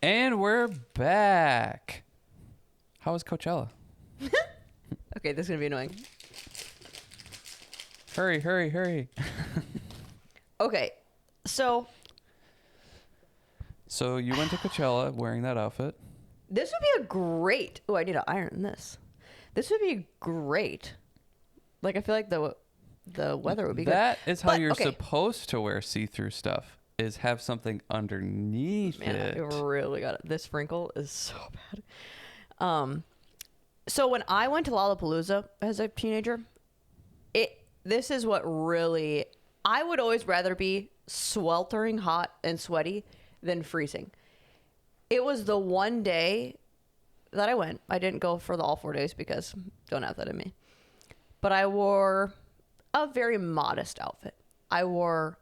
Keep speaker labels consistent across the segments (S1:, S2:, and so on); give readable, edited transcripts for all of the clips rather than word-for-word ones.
S1: And we're back. How was Coachella?
S2: Okay, this is going to be annoying.
S1: Hurry.
S2: Okay, so
S1: So you went to Coachella wearing that outfit.
S2: this would be a great... Oh, I need to iron this. This would be great. Like, I feel like the weather would be good.
S1: That is how
S2: But,
S1: you're
S2: okay.
S1: supposed to wear see-through stuff, is have something underneath
S2: Man,
S1: it.
S2: you really got it. This wrinkle is so bad. So when I went to Lollapalooza as a teenager, this is what really... I would always rather be sweltering hot and sweaty than freezing. It was the one day that I went. I didn't go for all 4 days because don't have that in me. But I wore a very modest outfit. I wore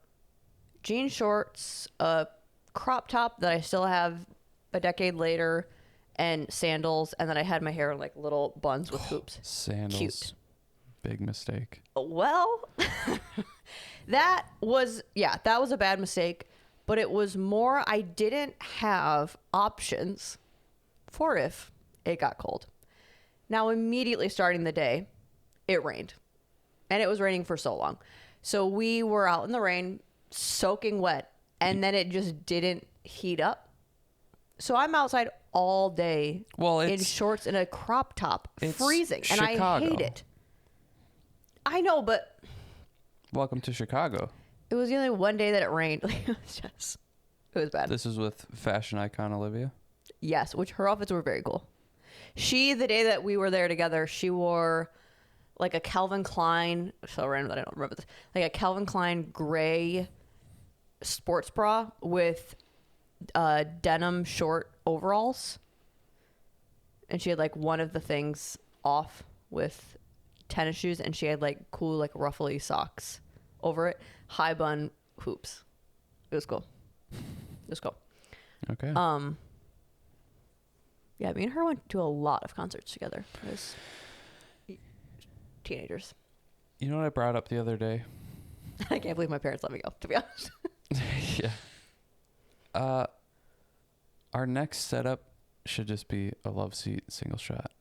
S2: jean shorts, a crop top that I still have a decade later, and sandals, and then I had my hair in like little buns with hoops.
S1: Sandals.
S2: Cute.
S1: Big mistake.
S2: Well, that was a bad mistake, but it was more I didn't have options for if it got cold. Now, immediately starting the day, it rained, and it was raining for so long. So we were out in the rain, soaking wet, and then it just didn't heat up. So I'm outside all day in shorts and a crop top, freezing, and I hate it. I know, but...
S1: Welcome to Chicago.
S2: It was the only one day that it rained. It was bad.
S1: This is with fashion icon Olivia?
S2: Yes, which her outfits were very cool. The day that we were there together, she wore like a Calvin Klein, so random that I don't remember this, like a Calvin Klein gray sports bra with denim short overalls. And she had like one of the things off with tennis shoes, and she had like cool like ruffly socks over it, high bun hoops. It was cool.
S1: Okay.
S2: Yeah, me and her went to a lot of concerts together as teenagers.
S1: You know what I brought up the other day?
S2: I can't believe my parents let me go, to be honest.
S1: Yeah. Our next setup should just be a love seat single shot.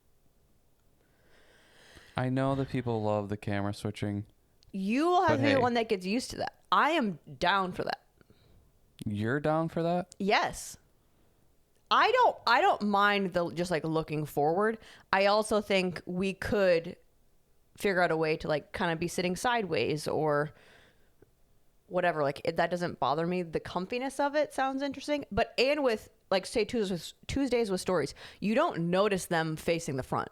S1: I know that people love the camera switching.
S2: You will have to be the one that gets used to that. I am down for that.
S1: You're down for that?
S2: Yes. I don't mind the just like looking forward. I also think we could figure out a way to like kind of be sitting sideways or whatever. Like that doesn't bother me. The comfiness of it sounds interesting. But and with like say Tuesdays with stories, you don't notice them facing the front.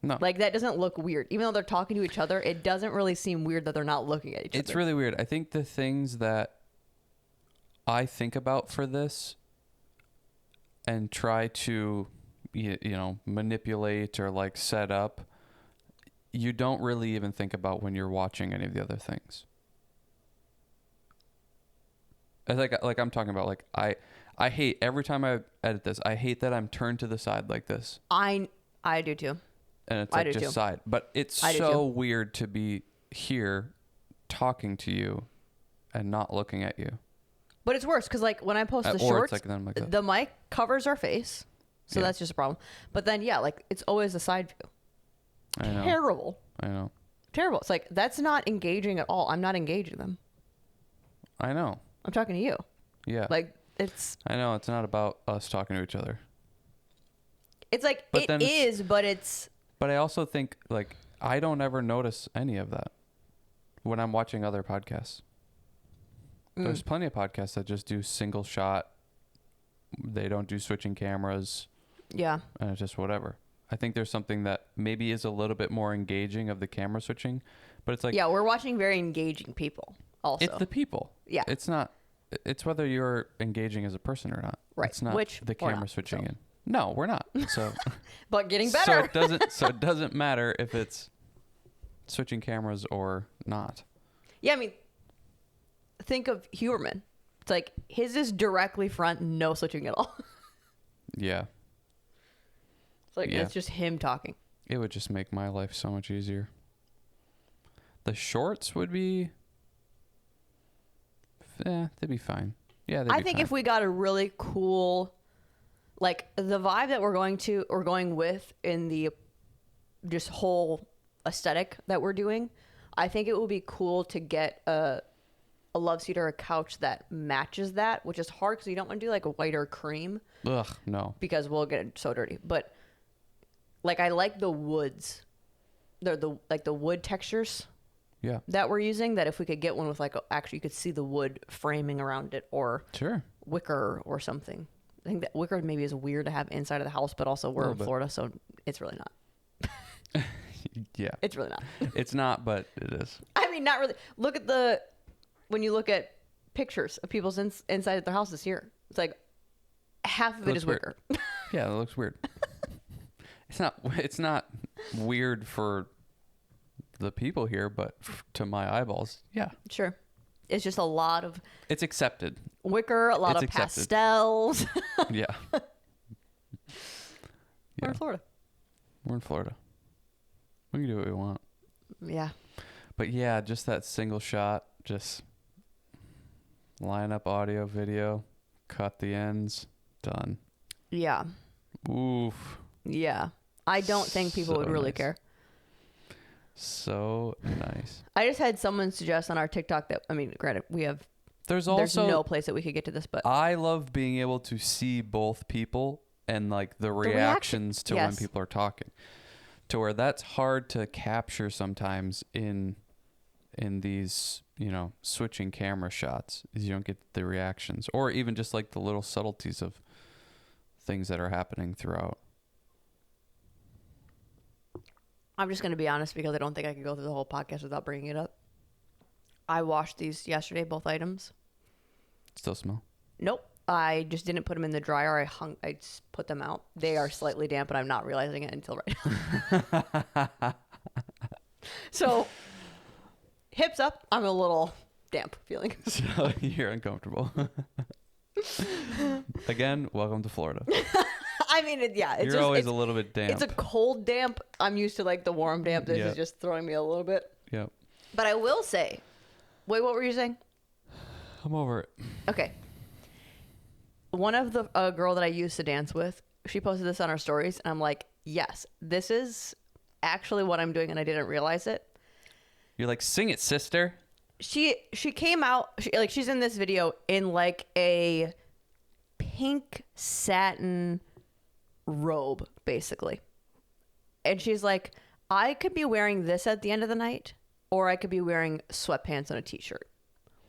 S1: No.
S2: Like that doesn't look weird. Even though they're talking to each other, it doesn't really seem weird that they're not looking at each other.
S1: It's really weird. I think the things that I think about for this and try to, manipulate or like set up, you don't really even think about when you're watching any of the other things. Like I'm talking about, like I hate every time I edit this, I hate that I'm turned to the side like this.
S2: I do too.
S1: And it's like just side. But it's so weird to be here talking to you and not looking at you.
S2: But it's worse because like when I post the shorts,
S1: like
S2: the mic covers our face. So that's just a problem. But then, like it's always a side view.
S1: I know.
S2: Terrible.
S1: I know.
S2: Terrible. It's like, that's not engaging at all. I'm not engaging them.
S1: I know.
S2: I'm talking to you.
S1: Yeah.
S2: Like it's...
S1: I know. It's not about us talking to each other.
S2: It's like, but it's...
S1: But I also think, like, I don't ever notice any of that when I'm watching other podcasts. There's plenty of podcasts that just do single shot. They don't do switching cameras.
S2: Yeah.
S1: And it's just whatever. I think there's something that maybe is a little bit more engaging of the camera switching, but it's like...
S2: Yeah, we're watching very engaging people also.
S1: It's the people.
S2: Yeah.
S1: It's not... It's whether you're engaging as a person or not.
S2: Right.
S1: It's not the camera switching in. No, we're not. So...
S2: But getting better.
S1: So it doesn't matter if it's switching cameras or not.
S2: Yeah, I mean, think of Huberman. It's like his is directly front, no switching at all.
S1: Yeah.
S2: It's like it's just him talking.
S1: It would just make my life so much easier. The shorts would be... they'd be fine. Yeah,
S2: I think if we got a really cool like the vibe that we're going with in the just whole aesthetic that we're doing, I think it would be cool to get a love seat or a couch that matches that, which is hard because you don't want to do like a white or cream.
S1: Ugh, no.
S2: Because we'll get it so dirty. But like I like the woods. They're the wood textures.
S1: Yeah.
S2: That we're using, that if we could get one with like actually you could see the wood framing around it, or
S1: Sure.
S2: wicker or something. I think that wicker maybe is weird to have inside of the house, but also we're in Florida, so it's really not.
S1: Yeah.
S2: It's really not.
S1: It's not, but it is.
S2: I mean, not really. When you look at pictures of people's inside of their houses here, it's like half of it is wicker.
S1: Yeah, it looks weird. It's not weird for the people here, but to my eyeballs, yeah.
S2: Sure. It's just a lot of...
S1: It's accepted.
S2: Wicker, a lot of pastels.
S1: Yeah.
S2: We're in Florida.
S1: We're in Florida. We can do what we want.
S2: Yeah.
S1: But yeah, just that single shot, just line up audio, video, cut the ends, done.
S2: Yeah.
S1: Oof.
S2: Yeah. I don't think people would really care.
S1: So nice.
S2: I just had someone suggest on our TikTok that, I mean, granted, there's no place that we could get to this, but
S1: I love being able to see both people and like the reactions to when people are talking, to where that's hard to capture sometimes in these, switching camera shots, is you don't get the reactions, or even just like the little subtleties of things that are happening throughout.
S2: I'm just going to be honest because I don't think I can go through the whole podcast without bringing it up. I washed these yesterday, both items.
S1: Still smell?
S2: Nope. I just didn't put them in the dryer. I just put them out. They are slightly damp, and I'm not realizing it until right now. So, hips up, I'm a little damp feeling.
S1: So you're uncomfortable. Again, welcome to Florida.
S2: I mean,
S1: you're always a little bit damp.
S2: It's a cold damp. I'm used to like the warm damp. This is just throwing me a little bit.
S1: Yep.
S2: But I will say, wait, what were you saying?
S1: I'm over it.
S2: Okay. One of the girl that I used to dance with, she posted this on her stories, and I'm like, yes, this is actually what I'm doing, and I didn't realize it.
S1: You're like, sing it, sister.
S2: She came out, she's in this video in like a pink satin robe, basically. And she's like, I could be wearing this at the end of the night, or I could be wearing sweatpants and a t-shirt.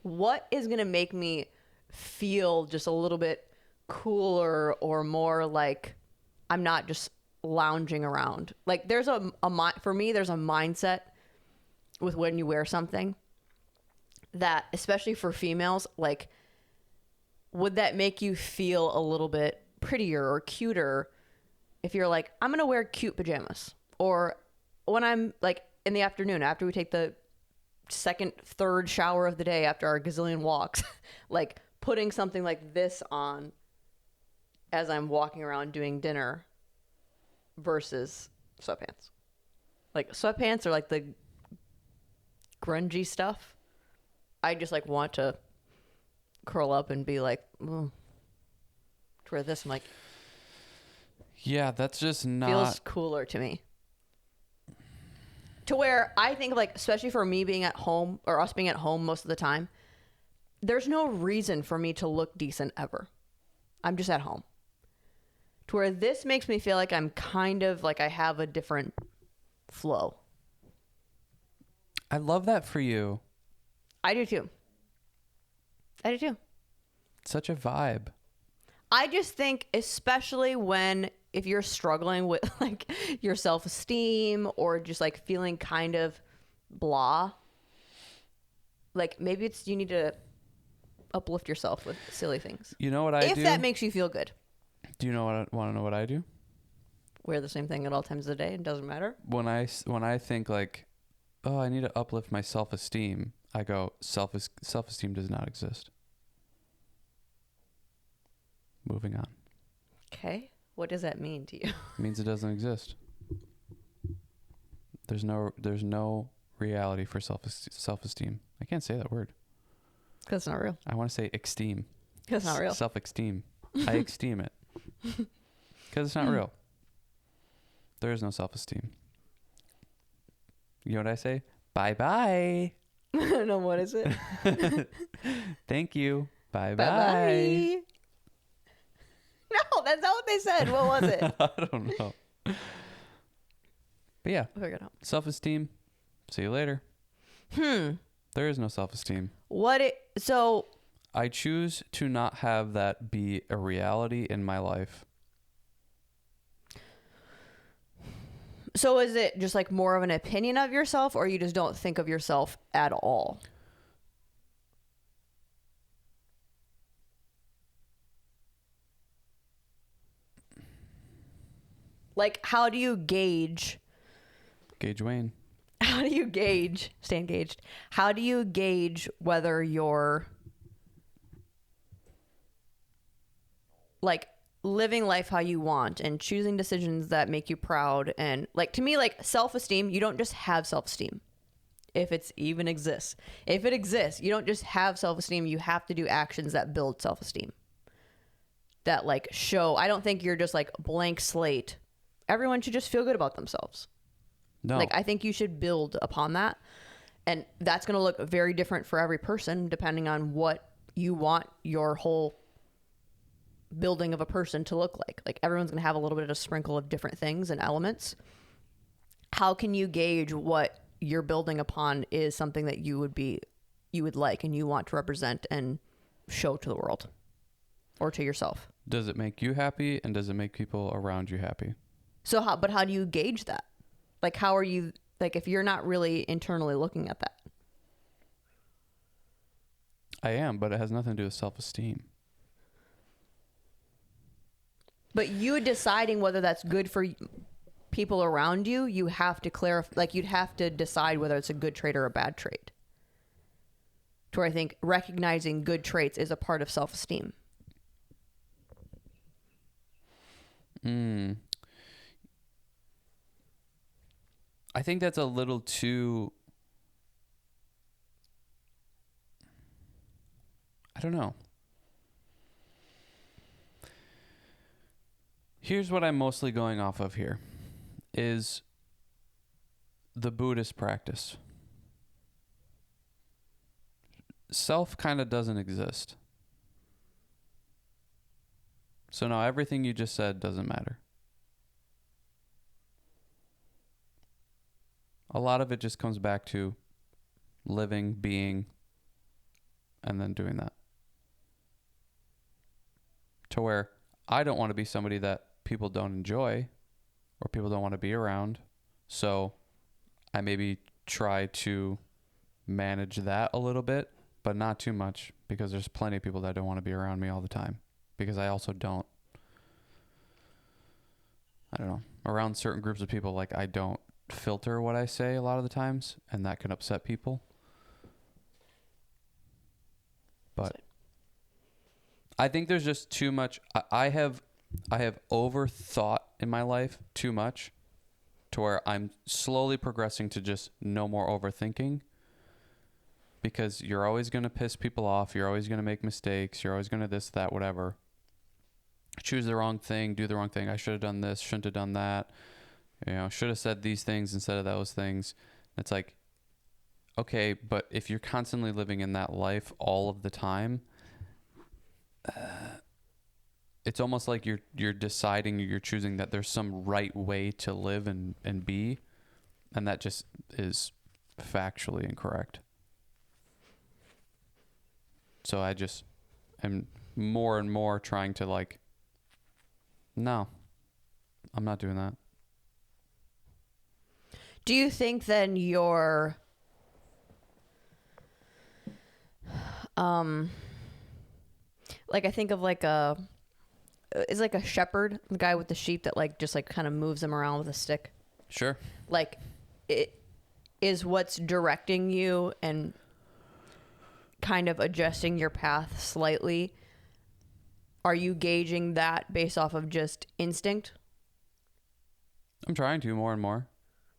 S2: What is going to make me feel just a little bit cooler or more like I'm not just lounging around? Like there's for me, there's a mindset with when you wear something that, especially for females, like, would that make you feel a little bit prettier or cuter if you're like, I'm going to wear cute pajamas? Or when I'm like in the afternoon after we take the second, third shower of the day after our gazillion walks, like putting something like this on as I'm walking around doing dinner versus sweatpants. Like sweatpants are like the grungy stuff. I just like want to curl up and be like, to wear this. I'm like,
S1: yeah, that's just not...
S2: feels cooler to me. To where I think like, especially for me being at home or us being at home most of the time, there's no reason for me to look decent ever. I'm just at home. To where this makes me feel like I'm kind of like I have a different flow.
S1: I love that for you.
S2: I do too.
S1: Such a vibe.
S2: I just think, especially if you're struggling with like your self-esteem or just like feeling kind of blah, like maybe you need to uplift yourself with silly things.
S1: You know what I do?
S2: If that makes you feel good.
S1: Do you want to know what I do?
S2: Wear the same thing at all times of the day. It doesn't matter.
S1: When I think like, oh, I need to uplift my self-esteem, I go, self-esteem does not exist. Moving on.
S2: Okay. What does that mean to you?
S1: It means it doesn't exist. There's no reality for self-esteem. I can't say that word.
S2: Because it's not real.
S1: I want to say esteem.
S2: Because it's not real.
S1: Self-esteem. I esteem it. Because it's not real. There is no self-esteem. You know what I say? Bye-bye.
S2: I don't know, what is it?
S1: Thank you. Bye-bye.
S2: Bye-bye. No, that's not what they said. What was it?
S1: I don't know. But yeah,
S2: We'll figure it out.
S1: self-esteem. See you later. There is no self-esteem.
S2: So
S1: I choose to not have that be a reality in my life.
S2: So is it just like more of an opinion of yourself, or you just don't think of yourself at all? Like, how do you gauge?
S1: Gage Wayne.
S2: How do you gauge? Stay engaged. How do you gauge whether you're like living life how you want and choosing decisions that make you proud? And like, to me, like self-esteem, you don't just have self-esteem. If it's even exists. If it exists, you don't just have self-esteem. You have to do actions that build self-esteem. That like show, I don't think you're just like blank slate. Everyone should just feel good about themselves.
S1: No.
S2: Like, I think you should build upon that. And that's going to look very different for every person, depending on what you want your whole building of a person to look like. Like, everyone's going to have a little bit of a sprinkle of different things and elements. How can you gauge what you're building upon is something that you would like and you want to represent and show to the world or to yourself?
S1: Does it make you happy, and does it make people around you happy?
S2: So how do you gauge that? Like, how are you, like, if you're not really internally looking at that?
S1: I am, but it has nothing to do with self-esteem.
S2: But you deciding whether that's good for people around you, you have to clarify, like, you'd have to decide whether it's a good trait or a bad trait. To where I think recognizing good traits is a part of self-esteem.
S1: I think that's a little too, I don't know. Here's what I'm mostly going off of here is the Buddhist practice. Self kind of doesn't exist. So now everything you just said doesn't matter. A lot of it just comes back to living, being, and then doing that. To where I don't want to be somebody that people don't enjoy or people don't want to be around. So I maybe try to manage that a little bit, but not too much, because there's plenty of people that don't want to be around me all the time, because I also don't. I don't know. Around certain groups of people, like, I don't filter what I say a lot of the times, and that can upset people. But I think there's just too much. I have overthought in my life too much, to where I'm slowly progressing to just no more overthinking, because you're always going to piss people off. You're always going to make mistakes. You're always going to this, that, whatever. Choose the wrong thing, do the wrong thing. I should have done this, shouldn't have done that. You know, should have said these things instead of those things. It's like, okay, but if you're constantly living in that life all of the time, it's almost like you're deciding, you're choosing that there's some right way to live and be, and that just is factually incorrect. So I just am more and more trying to, like, no, I'm not doing that.
S2: Do you think then you're like, I think of like it's like a shepherd, the guy with the sheep that like just like kind of moves them around with a stick.
S1: Sure.
S2: Like, it is what's directing you and kind of adjusting your path slightly. Are you gauging that based off of just instinct?
S1: I'm trying to more and more.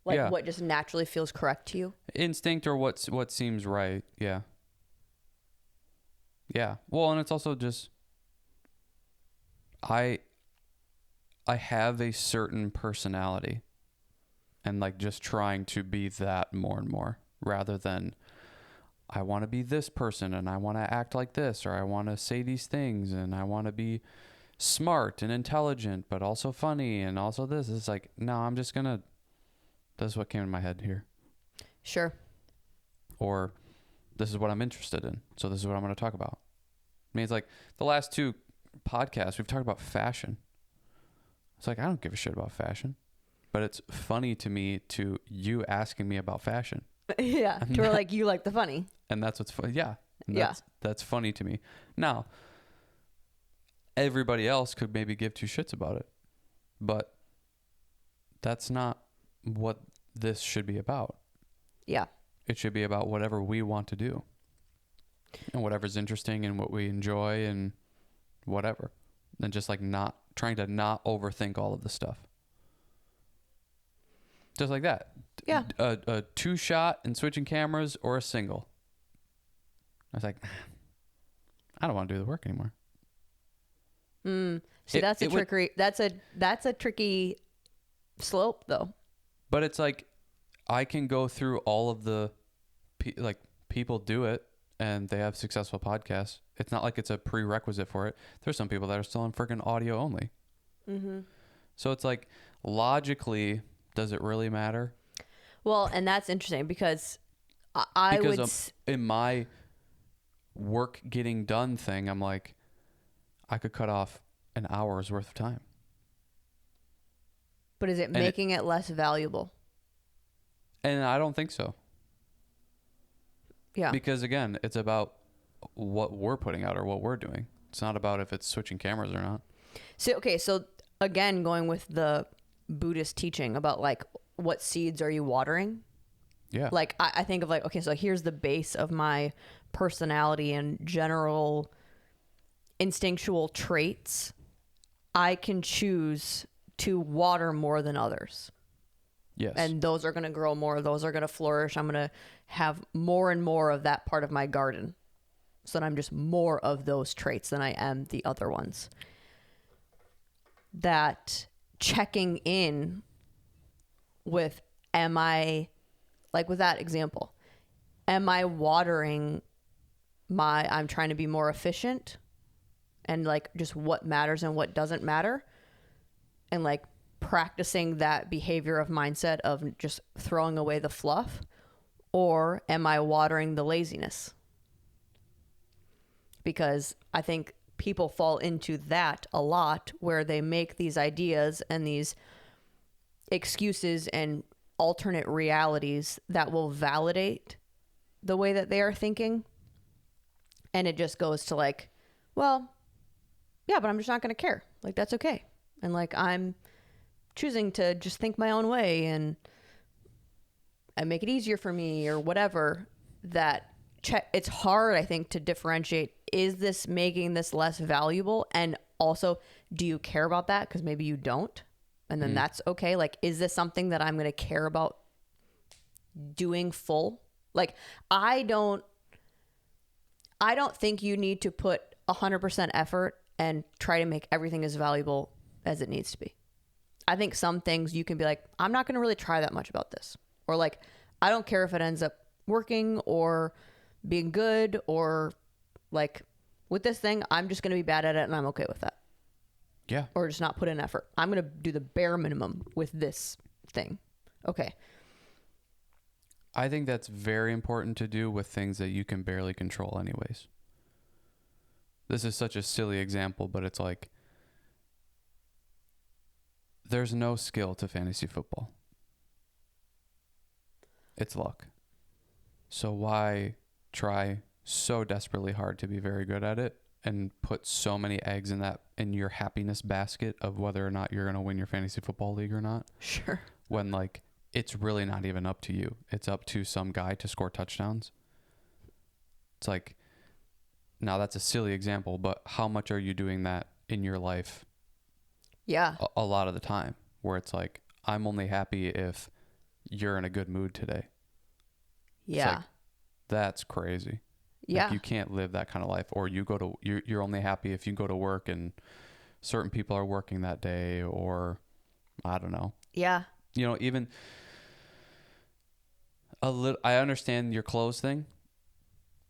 S2: Like,
S1: yeah.
S2: What just naturally feels correct to you?
S1: Instinct, or what seems right. Yeah. Yeah. Well, and it's also just, I I have a certain personality and like just trying to be that more and more rather than I want to be this person and I want to act like this, or I want to say these things and I want to be smart and intelligent, but also funny and also this. It's like, no, I'm just going to, this is what came in my head here.
S2: Sure.
S1: Or this is what I'm interested in. So this is what I'm going to talk about. I mean, it's like the last 2 podcasts, we've talked about fashion. It's like, I don't give a shit about fashion, but it's funny to me to you asking me about fashion.
S2: Yeah.
S1: And
S2: To where like you like the funny.
S1: And that's what's fun. Yeah. And
S2: Yeah.
S1: That's funny to me. Now, everybody else could maybe give 2 shits about it, but that's not what this should be about.
S2: Yeah.
S1: It should be about whatever we want to do and whatever's interesting and what we enjoy and whatever. And just like not trying to not overthink all of the stuff. Just like that.
S2: Yeah.
S1: A 2-shot and switching cameras or a single. I was like, I don't want to do the work anymore.
S2: See, that's a tricky slope though.
S1: But it's like, I can go through all of the, people do it and they have successful podcasts. It's not like it's a prerequisite for it. There's some people that are still on freaking audio only. Mm-hmm. So it's like, logically, does it really matter?
S2: Well, and that's interesting because
S1: in my work getting done thing, I'm like, I could cut off an hour's worth of time.
S2: But is it making it less valuable?
S1: And I don't think so.
S2: Yeah.
S1: Because again, it's about what we're putting out or what we're doing. It's not about if it's switching cameras or not.
S2: So, okay. So again, going with the Buddhist teaching about like, what seeds are you watering?
S1: Yeah.
S2: Like I think of like, okay, so here's the base of my personality and general instinctual traits. I can choose to water more than others.
S1: Yes.
S2: And those are going to grow more. Those are going to flourish. I'm going to have more and more of that part of my garden. So that I'm just more of those traits than I am the other ones. That checking in with, am I, like with that example, am I watering I'm trying to be more efficient and like just what matters and what doesn't matter, and like practicing that behavior of mindset of just throwing away the fluff? Or am I watering the laziness? Because I think people fall into that a lot, where they make these ideas and these excuses and alternate realities that will validate the way that they are thinking. And it just goes to like, well, yeah, but I'm just not going to care. Like, that's okay. And like, I'm choosing to just think my own way and make it easier for me or whatever. It's hard, I think, to differentiate. Is this making this less valuable? And also, do you care about that? Because maybe you don't. And then that's okay. Like, is this something that I'm going to care about doing full? Like, I don't think you need to put 100% effort and try to make everything as valuable as it needs to be. I think some things you can be like, I'm not going to really try that much about this. Or like, I don't care if it ends up working or being good, or like with this thing, I'm just going to be bad at it and I'm okay with that.
S1: Yeah.
S2: Or just not put in effort. I'm going to do the bare minimum with this thing. Okay.
S1: I think that's very important to do with things that you can barely control anyways. This is such a silly example, but it's like, there's no skill to fantasy football. It's luck. So why try so desperately hard to be very good at it and put so many eggs in your happiness basket of whether or not you're going to win your fantasy football league or not?
S2: Sure.
S1: When like, it's really not even up to you. It's up to some guy to score touchdowns. It's like, now that's a silly example, but how much are you doing that in your life?
S2: Yeah.
S1: A lot of the time, where it's like, I'm only happy if you're in a good mood today.
S2: Yeah.
S1: It's like, that's crazy.
S2: Yeah.
S1: Like, you can't live that kind of life. Or you're only happy if you go to work and certain people are working that day, or I don't know.
S2: Yeah.
S1: You know, even I understand your clothes thing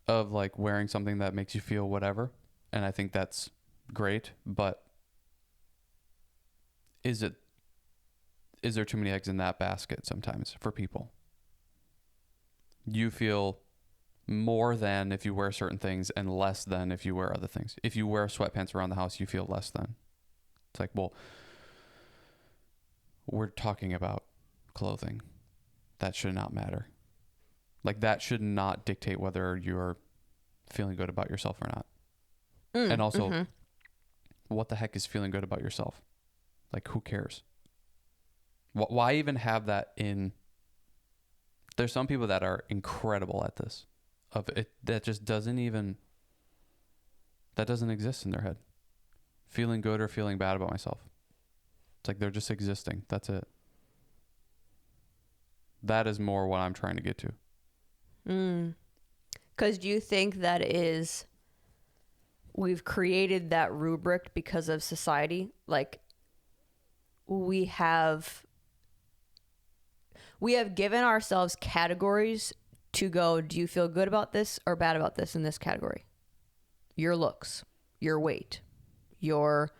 S1: of like wearing something that makes you feel whatever. And I think that's great, but is there too many eggs in that basket sometimes for people? You feel more than if you wear certain things and less than if you wear other things. If you wear sweatpants around the house, you feel less than. It's like, well, we're talking about clothing. That should not matter. Like, that should not dictate whether you're feeling good about yourself or not. And also, what the heck is feeling good about yourself? Like, who cares? Why even have that in? There's some people that are incredible at this. Of it, that just doesn't exist in their head. Feeling good or feeling bad about myself. It's like they're just existing. That's it. That is more what I'm trying to get to.
S2: Because do you think that we've created that rubric because of society? Like, we have given ourselves categories to go, do you feel good about this or bad about this in this category? Your looks, your weight, your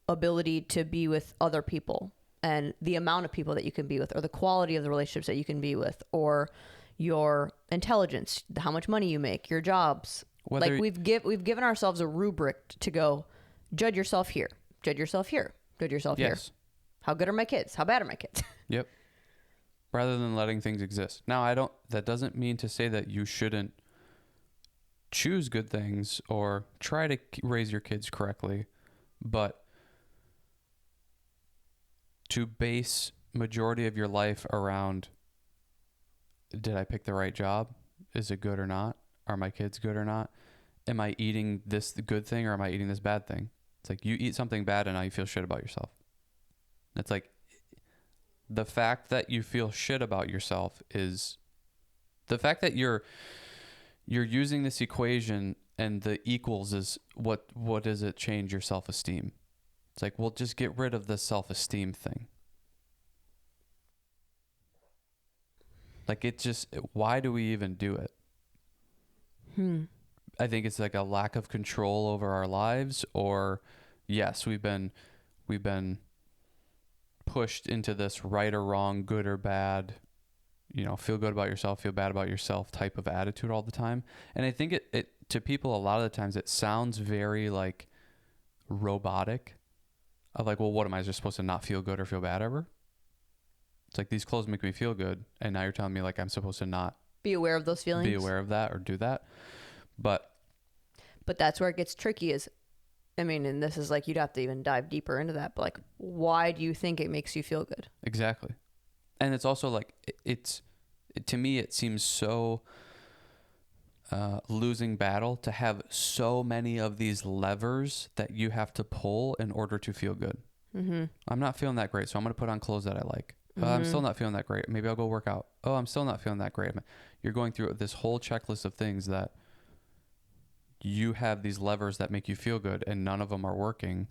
S2: ability to be with other people, and the amount of people that you can be with, or the quality of the relationships that you can be with, or your intelligence, how much money you make, your jobs. Like, we've given ourselves a rubric to go, judge yourself here, judge yourself here, judge yourself here. How good are my kids? How bad are my kids?
S1: Yep. Rather than letting things exist. Now, that doesn't mean to say that you shouldn't choose good things or try to raise your kids correctly, but to base majority of your life around, did I pick the right job? Is it good or not? Are my kids good or not? Am I eating this good thing or am I eating this bad thing? It's like, you eat something bad and now you feel shit about yourself. It's like, the fact that you feel shit about yourself is the fact that you're using this equation, and the equals is what does it change your self-esteem? It's like, well, just get rid of the self-esteem thing. Like, it just, why do we even do it? I think it's like a lack of control over our lives, or yes, we've been pushed into this right or wrong, good or bad, feel good about yourself, feel bad about yourself type of attitude all the time. And I think it to people, a lot of the times it sounds very like robotic, of like, well, what am I just supposed to not feel good or feel bad ever? It's like, these clothes make me feel good, and now you're telling me like I'm supposed to not
S2: be aware of those feelings,
S1: be aware of that or do that. But
S2: that's where it gets tricky, is, I mean, and this is like, you'd have to even dive deeper into that, but like, why do you think it makes you feel good?
S1: Exactly. And it's also like, to me, it seems so losing battle to have so many of these levers that you have to pull in order to feel good. I'm not feeling that great, so I'm going to put on clothes that I like. I'm still not feeling that great. Maybe I'll go work out. Oh, I'm still not feeling that great. You're going through this whole checklist of things that you have, these levers that make you feel good, and none of them are working.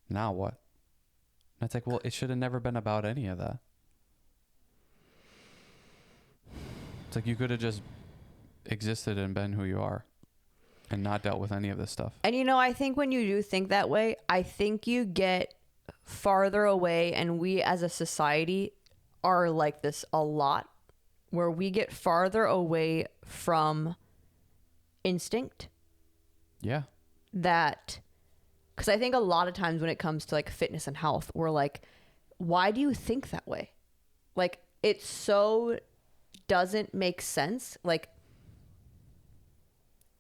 S1: Now what? And it's like, well, it should have never been about any of that. It's like, you could have just existed and been who you are and not dealt with any of this stuff.
S2: And I think when you do think that way, I think you get farther away, and we as a society are like this a lot, where we get farther away from instinct.
S1: Yeah.
S2: That, because I think a lot of times when it comes to like fitness and health, we're like, why do you think that way? Like, it so doesn't make sense. Like,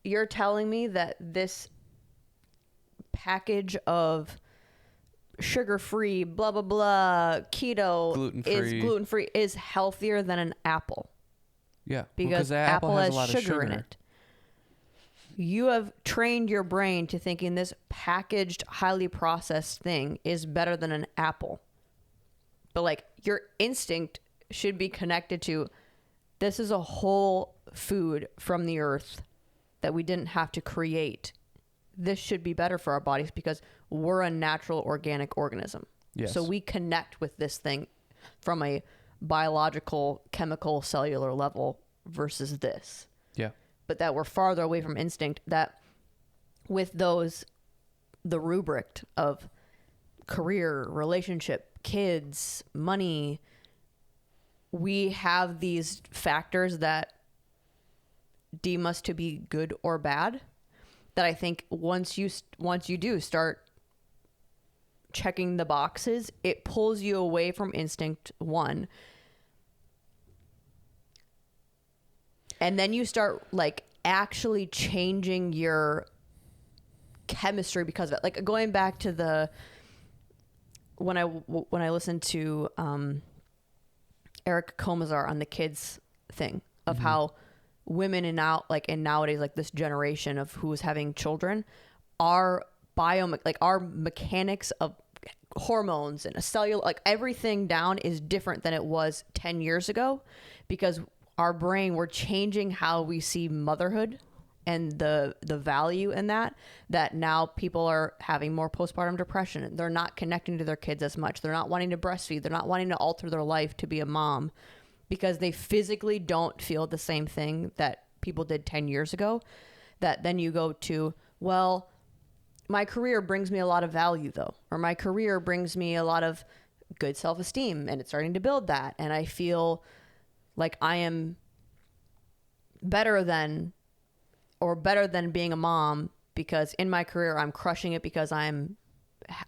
S2: you're telling me that this package of sugar-free, blah, blah, blah, keto, gluten-free, is healthier than an apple.
S1: Yeah.
S2: Because
S1: the
S2: apple
S1: has
S2: has
S1: a lot
S2: sugar
S1: of
S2: in it. You have trained your brain to thinking this packaged, highly processed thing is better than an apple. But like, your instinct should be connected to, this is a whole food from the earth that we didn't have to create. This should be better for our bodies because we're a natural organic organism.
S1: Yes.
S2: So we connect with this thing from a biological, chemical, cellular level versus this.
S1: Yeah.
S2: But that we're farther away from instinct, that with those, the rubric of career, relationship, kids, money, we have these factors that deem us to be good or bad, that I think once you do start checking the boxes, it pulls you away from instinct one. And then you start like actually changing your chemistry because of it. Like going back to the, when I listened to Eric Komazar on the kids thing of how women and nowadays, like this generation of who is having children, our our mechanics of hormones and a cellular, like everything down is different than it was 10 years ago, because our brain, we're changing how we see motherhood and the value in that now people are having more postpartum depression. They're not connecting to their kids as much. They're not wanting to breastfeed. They're not wanting to alter their life to be a mom because they physically don't feel the same thing that people did 10 years ago. That then you go to, well, my career brings me a lot of value though, or my career brings me a lot of good self-esteem, and it's starting to build that. And I feel like I am better than being a mom because in my career I'm crushing it because I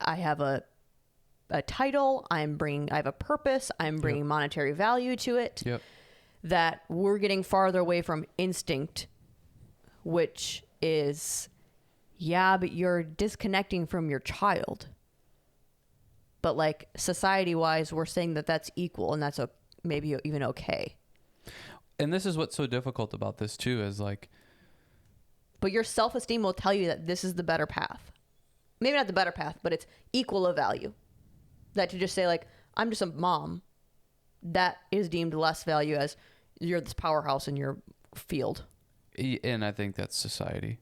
S2: have a title, I have a purpose, I'm bringing monetary value to it.
S1: Yep.
S2: That we're getting farther away from instinct, which is, yeah, but you're disconnecting from your child. But like society wise, we're saying that that's equal and that's maybe even okay.
S1: And this is what's so difficult about this too, is like,
S2: but your self-esteem will tell you that this is the better path. Maybe not the better path, but it's equal of value. That to just say like, I'm just a mom, that is deemed less value as you're this powerhouse in your field.
S1: And I think that's society.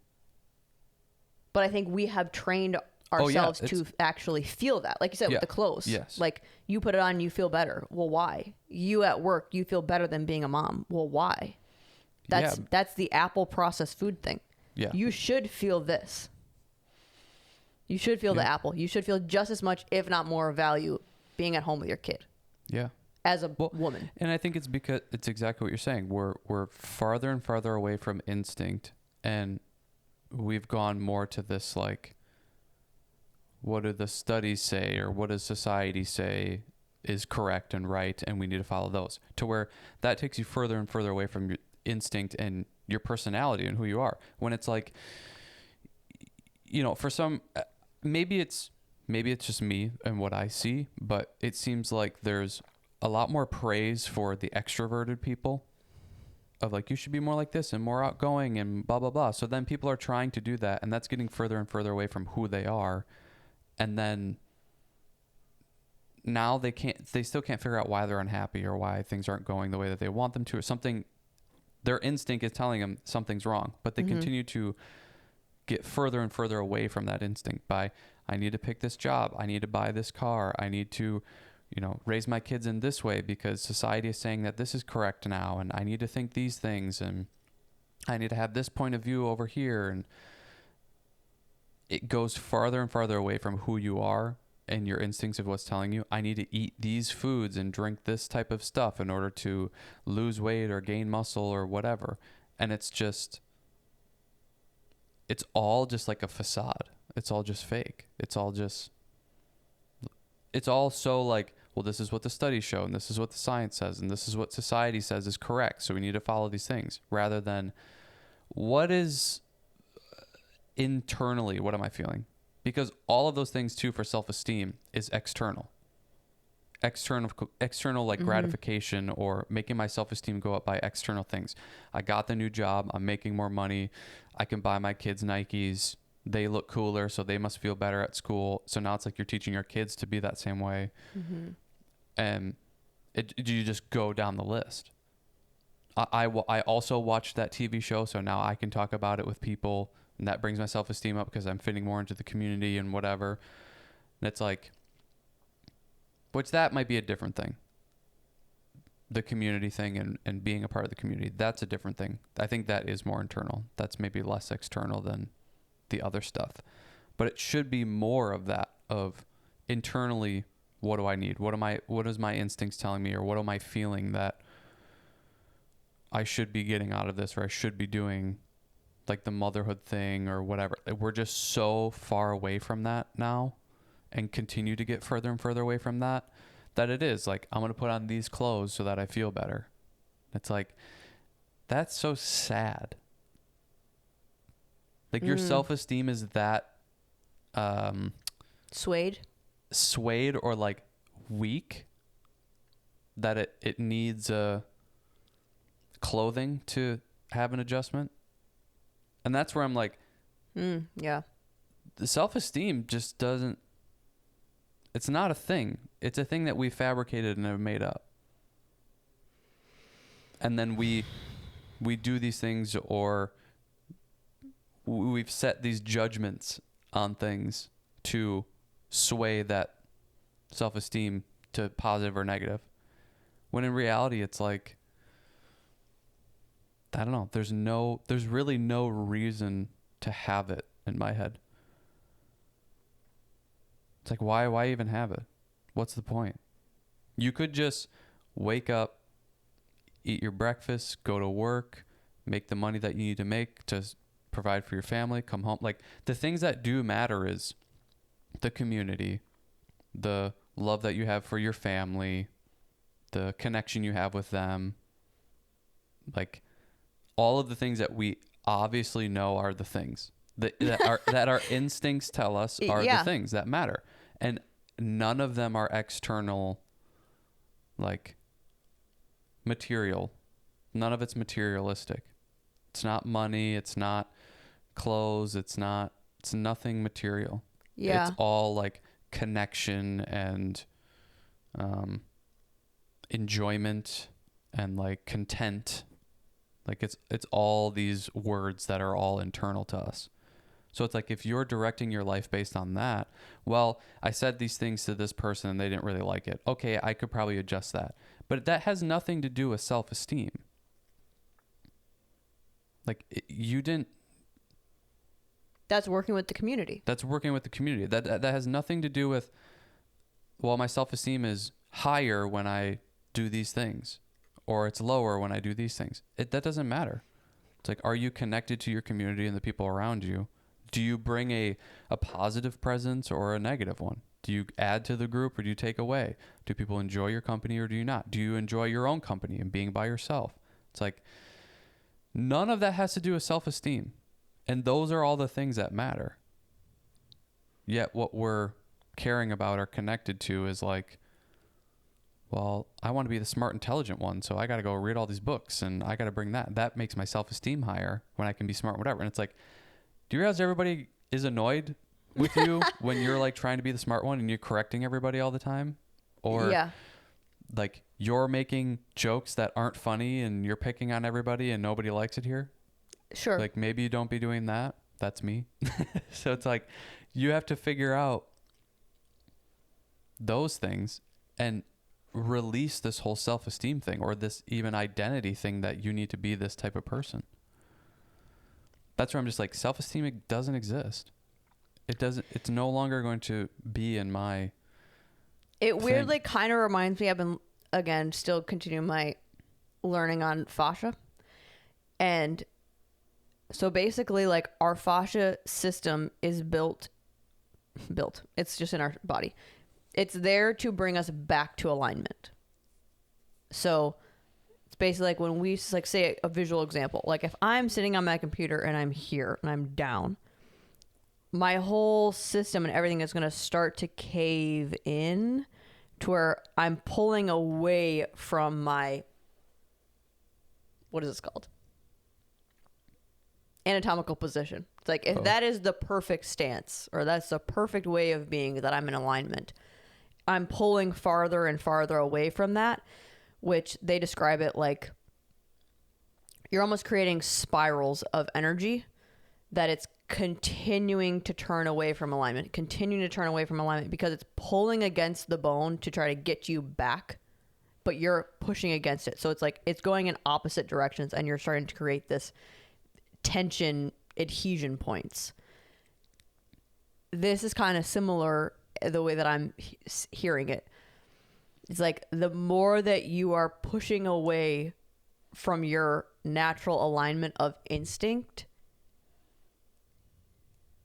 S2: But I think we have trained ourselves to actually feel that. Like you said, with the clothes.
S1: Yes.
S2: Like you put it on, you feel better. Well, why? You at work, you feel better than being a mom. Well, why? That's the Apple processed food thing.
S1: Yeah.
S2: You should feel this. You should feel the apple. You should feel just as much, if not more, value being at home with your kid.
S1: Yeah.
S2: As a woman.
S1: And I think it's because it's exactly what you're saying. We're farther and farther away from instinct, and we've gone more to this like, what do the studies say, or what does society say is correct and right, and we need to follow those, to where that takes you further and further away from your instinct and your personality and who you are. When it's like, you know, for some, maybe it's just me and what I see, but it seems like there's a lot more praise for the extroverted people, of like, you should be more like this and more outgoing and blah, blah, blah. So then people are trying to do that, and that's getting further and further away from who they are. And then now they still can't figure out why they're unhappy or why things aren't going the way that they want them to, or something. Their instinct is telling them something's wrong, but they continue to get further and further away from that instinct by, I need to pick this job, I need to buy this car, I need to, you know, raise my kids in this way because society is saying that this is correct now, and I need to think these things, and I need to have this point of view over here. And it goes farther and farther away from who you are and your instincts of what's telling you, I need to eat these foods and drink this type of stuff in order to lose weight or gain muscle or whatever. And it's all just like a facade. It's all just fake. It's all so like, well, this is what the studies show, and this is what the science says, and this is what society says is correct, so we need to follow these things, rather than what is internally, what am I feeling? Because all of those things too for self-esteem is external like gratification, or making my self-esteem go up by external things. I got the new job, I'm making more money, I can buy my kids Nikes, they look cooler, so they must feel better at school. So now it's like you're teaching your kids to be that same way. And you just go down the list. I also watched that TV show, so now I can talk about it with people And that brings my self-esteem up because I'm fitting more into the community and whatever. And it's like, which that might be a different thing. The community thing and being a part of the community, that's a different thing. I think that is more internal. That's maybe less external than the other stuff. But it should be more of that, of internally, what do I need? What is my instincts telling me, or what am I feeling that I should be getting out of this, or I should be doing, like the motherhood thing or whatever. We're just so far away from that now, and continue to get further and further away from that it is like, I'm going to put on these clothes so that I feel better. It's like, that's so sad. Like your self-esteem is that swayed or like weak, that it needs clothing to have an adjustment. And that's where I'm like,
S2: yeah,
S1: the self-esteem just doesn't, it's not a thing. It's a thing that we fabricated and have made up. And then we do these things, or we've set these judgments on things to sway that self-esteem to positive or negative. When in reality, it's like, I don't know. There's really no reason to have it in my head. It's like, why even have it? What's the point? You could just wake up, eat your breakfast, go to work, make the money that you need to make to provide for your family, come home. Like, the things that do matter is the community, the love that you have for your family, the connection you have with them. Like, all of the things that we obviously know are the things that our instincts tell us are the things that matter. And none of them are external, like, material. None of it's materialistic. It's not money. It's not clothes. It's nothing material.
S2: Yeah.
S1: It's all like connection and enjoyment and like content. Like it's all these words that are all internal to us. So it's like, if you're directing your life based on that, well, I said these things to this person and they didn't really like it. Okay, I could probably adjust that. But that has nothing to do with self-esteem. Like, you didn't...
S2: That's working with the community.
S1: That's working with the community. That has nothing to do with, well, my self-esteem is higher when I do these things, or it's lower when I do these things. That doesn't matter. It's like, are you connected to your community and the people around you? Do you bring a positive presence or a negative one? Do you add to the group or do you take away? Do people enjoy your company or do you not? Do you enjoy your own company and being by yourself? It's like, none of that has to do with self-esteem. And those are all the things that matter. Yet what we're caring about or connected to is like, well, I want to be the smart, intelligent one, so I got to go read all these books and I got to bring that. That makes my self-esteem higher when I can be smart, whatever. And it's like, do you realize everybody is annoyed with you when you're like trying to be the smart one and you're correcting everybody all the time? Or like, you're making jokes that aren't funny and you're picking on everybody and nobody likes it here?
S2: Sure.
S1: Like, maybe you don't be doing that. That's me. So it's like, you have to figure out those things and release this whole self-esteem thing, or this even identity thing that you need to be this type of person. That's where I'm just like, self-esteem, it doesn't exist. It's no longer going to be in my
S2: It weirdly kind of reminds me, I've been, again, still continuing my learning on fascia. And so basically, like, our fascia system is built. It's just in our body. It's there to bring us back to alignment. So it's basically like when we, like, say a visual example, like if I'm sitting on my computer and I'm here and I'm down, my whole system and everything is going to start to cave in to where I'm pulling away from my, what is this called? Anatomical position. It's like, if that is the perfect stance, or that's the perfect way of being, that I'm in alignment, I'm pulling farther and farther away from that, which they describe it like you're almost creating spirals of energy, that it's continuing to turn away from alignment, because it's pulling against the bone to try to get you back, but you're pushing against it. So it's like it's going in opposite directions, and you're starting to create this tension adhesion points. This is kind of similar the way that I'm hearing it. It's like the more that you are pushing away from your natural alignment of instinct,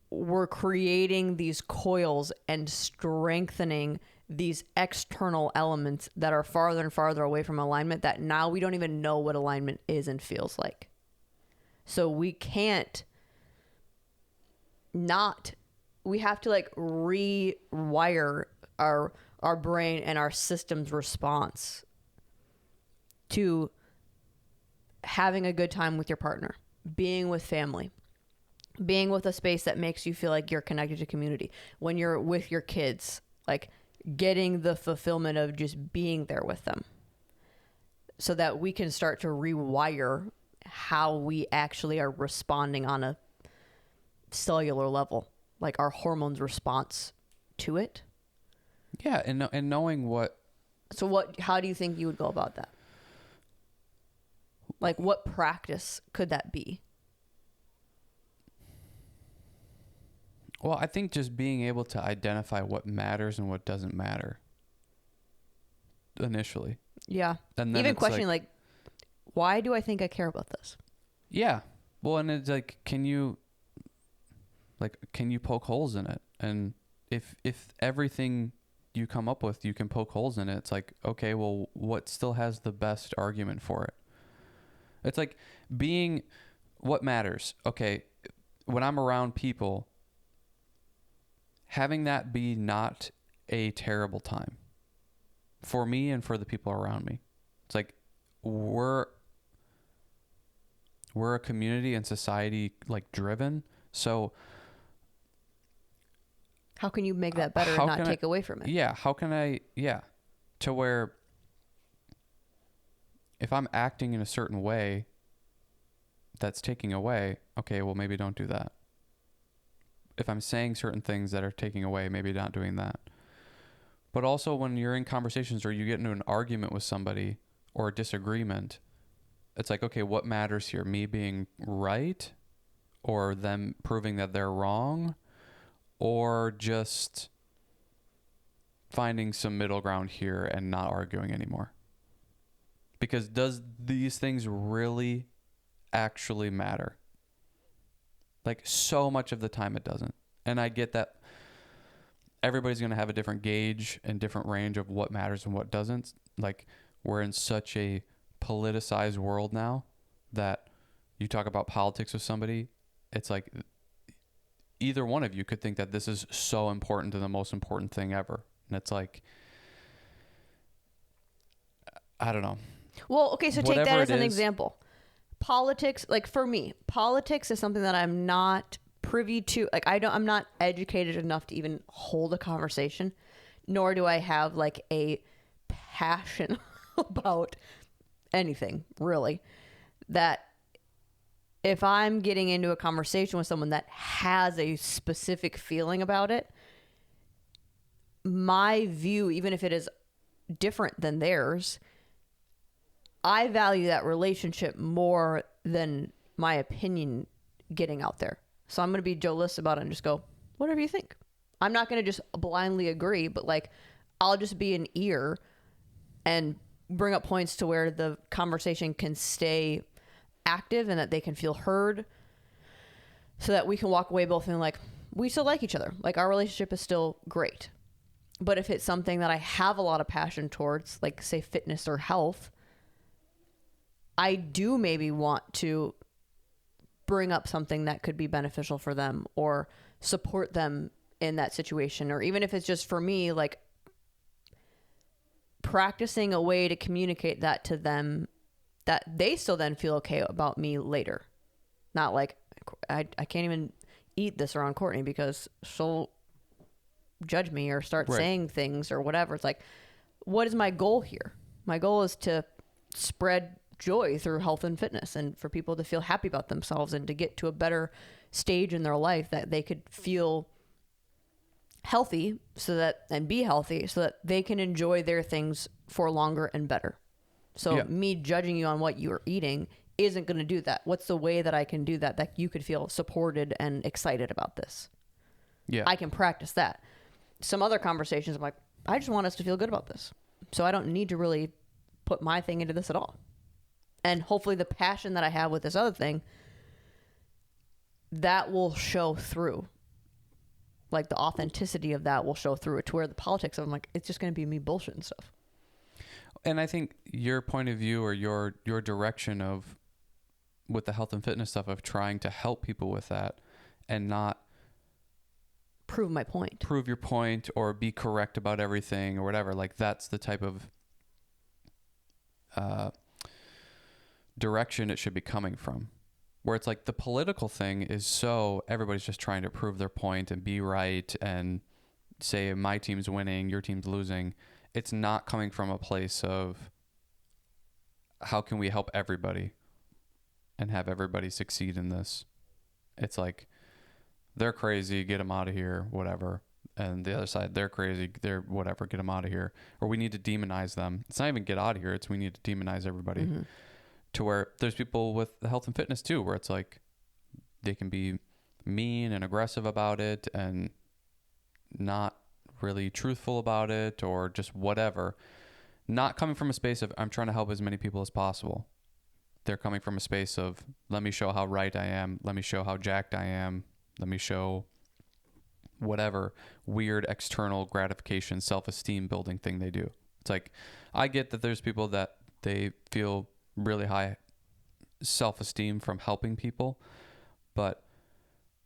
S2: we're creating these coils and strengthening these external elements that are farther and farther away from alignment, that now we don't even know what alignment is and feels like. So we can't not, we have to like rewire our brain and our system's response to having a good time with your partner, being with family, being with a space that makes you feel like you're connected to community. When you're with your kids, like getting the fulfillment of just being there with them, so that we can start to rewire how we actually are responding on a cellular level, like our hormones response to it.
S1: Yeah. And knowing what.
S2: So how do you think you would go about that? Like what practice could that be?
S1: Well, I think just being able to identify what matters and what doesn't matter initially.
S2: Yeah.
S1: And then
S2: even questioning like, why do I think I care about this?
S1: Yeah. Well, and it's like, can you poke holes in it? And if everything you come up with, you can poke holes in it, it's like, okay, well, what still has the best argument for it? It's like what matters. Okay. When I'm around people, having that be not a terrible time for me and for the people around me. It's like we're a community and society like driven. So
S2: how can you make that better and not take away from it?
S1: Yeah. How can I, to where if I'm acting in a certain way that's taking away, okay, well, maybe don't do that. If I'm saying certain things that are taking away, maybe not doing that. But also when you're in conversations or you get into an argument with somebody or a disagreement, it's like, okay, what matters here? Me being right or them proving that they're wrong, or just finding some middle ground here and not arguing anymore? Because does these things really actually matter? Like so much of the time it doesn't. And I get that everybody's going to have a different gauge and different range of what matters and what doesn't. Like we're in such a politicized world now that you talk about politics with somebody, it's like either one of you could think that this is so important to the most important thing ever. And it's like, I don't know.
S2: Well, okay, so take that as an example. Politics, like for me, politics is something that I'm not privy to. Like I'm not educated enough to even hold a conversation, nor do I have like a passion about anything really. That if I'm getting into a conversation with someone that has a specific feeling about it, my view, even if it is different than theirs, I value that relationship more than my opinion getting out there. So I'm going to be Joe List about it and just go, whatever you think. I'm not going to just blindly agree, but like, I'll just be an ear and bring up points to where the conversation can stay active and that they can feel heard, so that we can walk away both feeling like we still like each other. Like our relationship is still great. But if it's something that I have a lot of passion towards, like say fitness or health, I do maybe want to bring up something that could be beneficial for them or support them in that situation. Or even if it's just for me, like practicing a way to communicate that to them that they still then feel okay about me later. Not like, I can't even eat this around Courtney because she'll judge me or start saying things or whatever. It's like, what is my goal here? My goal is to spread joy through health and fitness and for people to feel happy about themselves and to get to a better stage in their life that they could feel healthy and be healthy so that they can enjoy their things for longer and better. So me judging you on what you're eating isn't going to do that. What's the way that I can do that you could feel supported and excited about this?
S1: Yeah.
S2: I can practice that. Some other conversations, I'm like, I just want us to feel good about this. So I don't need to really put my thing into this at all. And hopefully the passion that I have with this other thing, that will show through. Like the authenticity of that will show through it, to where the politics of, I'm like, it's just going to be me bullshit and stuff.
S1: And I think your point of view, or your direction of, with the health and fitness stuff, of trying to help people with that and not
S2: prove my point,
S1: prove your point, or be correct about everything or whatever. Like, that's the type of direction it should be coming from. Where it's like the political thing is, so everybody's just trying to prove their point and be right and say my team's winning, your team's losing. It's not coming from a place of how can we help everybody and have everybody succeed in this. It's like, they're crazy, get them out of here, whatever. And the other side, they're crazy, they're whatever, get them out of here. Or we need to demonize them. It's not even get out of here, it's we need to demonize everybody. Mm-hmm. To where there's people with the health and fitness too, where it's like they can be mean and aggressive about it and not really truthful about it, or just whatever. Not coming from a space of, I'm trying to help as many people as possible. They're coming from a space of, let me show how right I am. Let me show how jacked I am. Let me show whatever weird external gratification, self-esteem building thing they do. It's like, I get that there's people that they feel really high self-esteem from helping people, but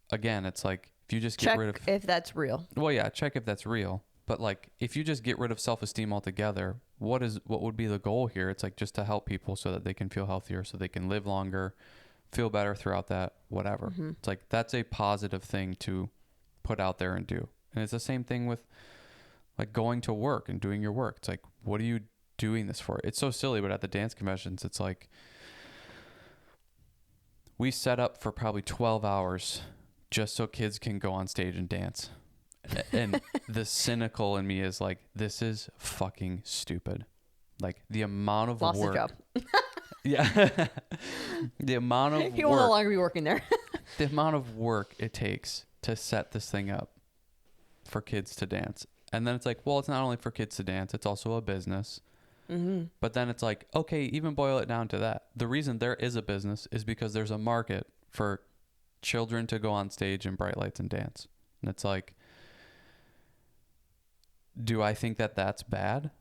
S1: again, it's like, if you just get rid of,
S2: if that's real.
S1: Well, yeah, check if that's real. But like, if you just get rid of self-esteem altogether, what would be the goal here? It's like, just to help people so that they can feel healthier, so they can live longer, feel better throughout that, whatever. Mm-hmm. It's like, that's a positive thing to put out there and do. And it's the same thing with like going to work and doing your work. It's like, what are you doing this for? It's so silly, but at the dance conventions, it's like, we set up for probably 12 hours just so kids can go on stage and dance. And the cynical in me is like, this is fucking stupid. Like, the amount of
S2: work.
S1: Lost
S2: the job.
S1: Yeah. The amount of
S2: He will no longer be working there.
S1: The amount of work it takes to set this thing up for kids to dance. And then it's like, well, it's not only for kids to dance, it's also a business. Mm-hmm. But then it's like, okay, even boil it down to that. The reason there is a business is because there's a market for children to go on stage in bright lights and dance. And it's like, do I think that that's bad?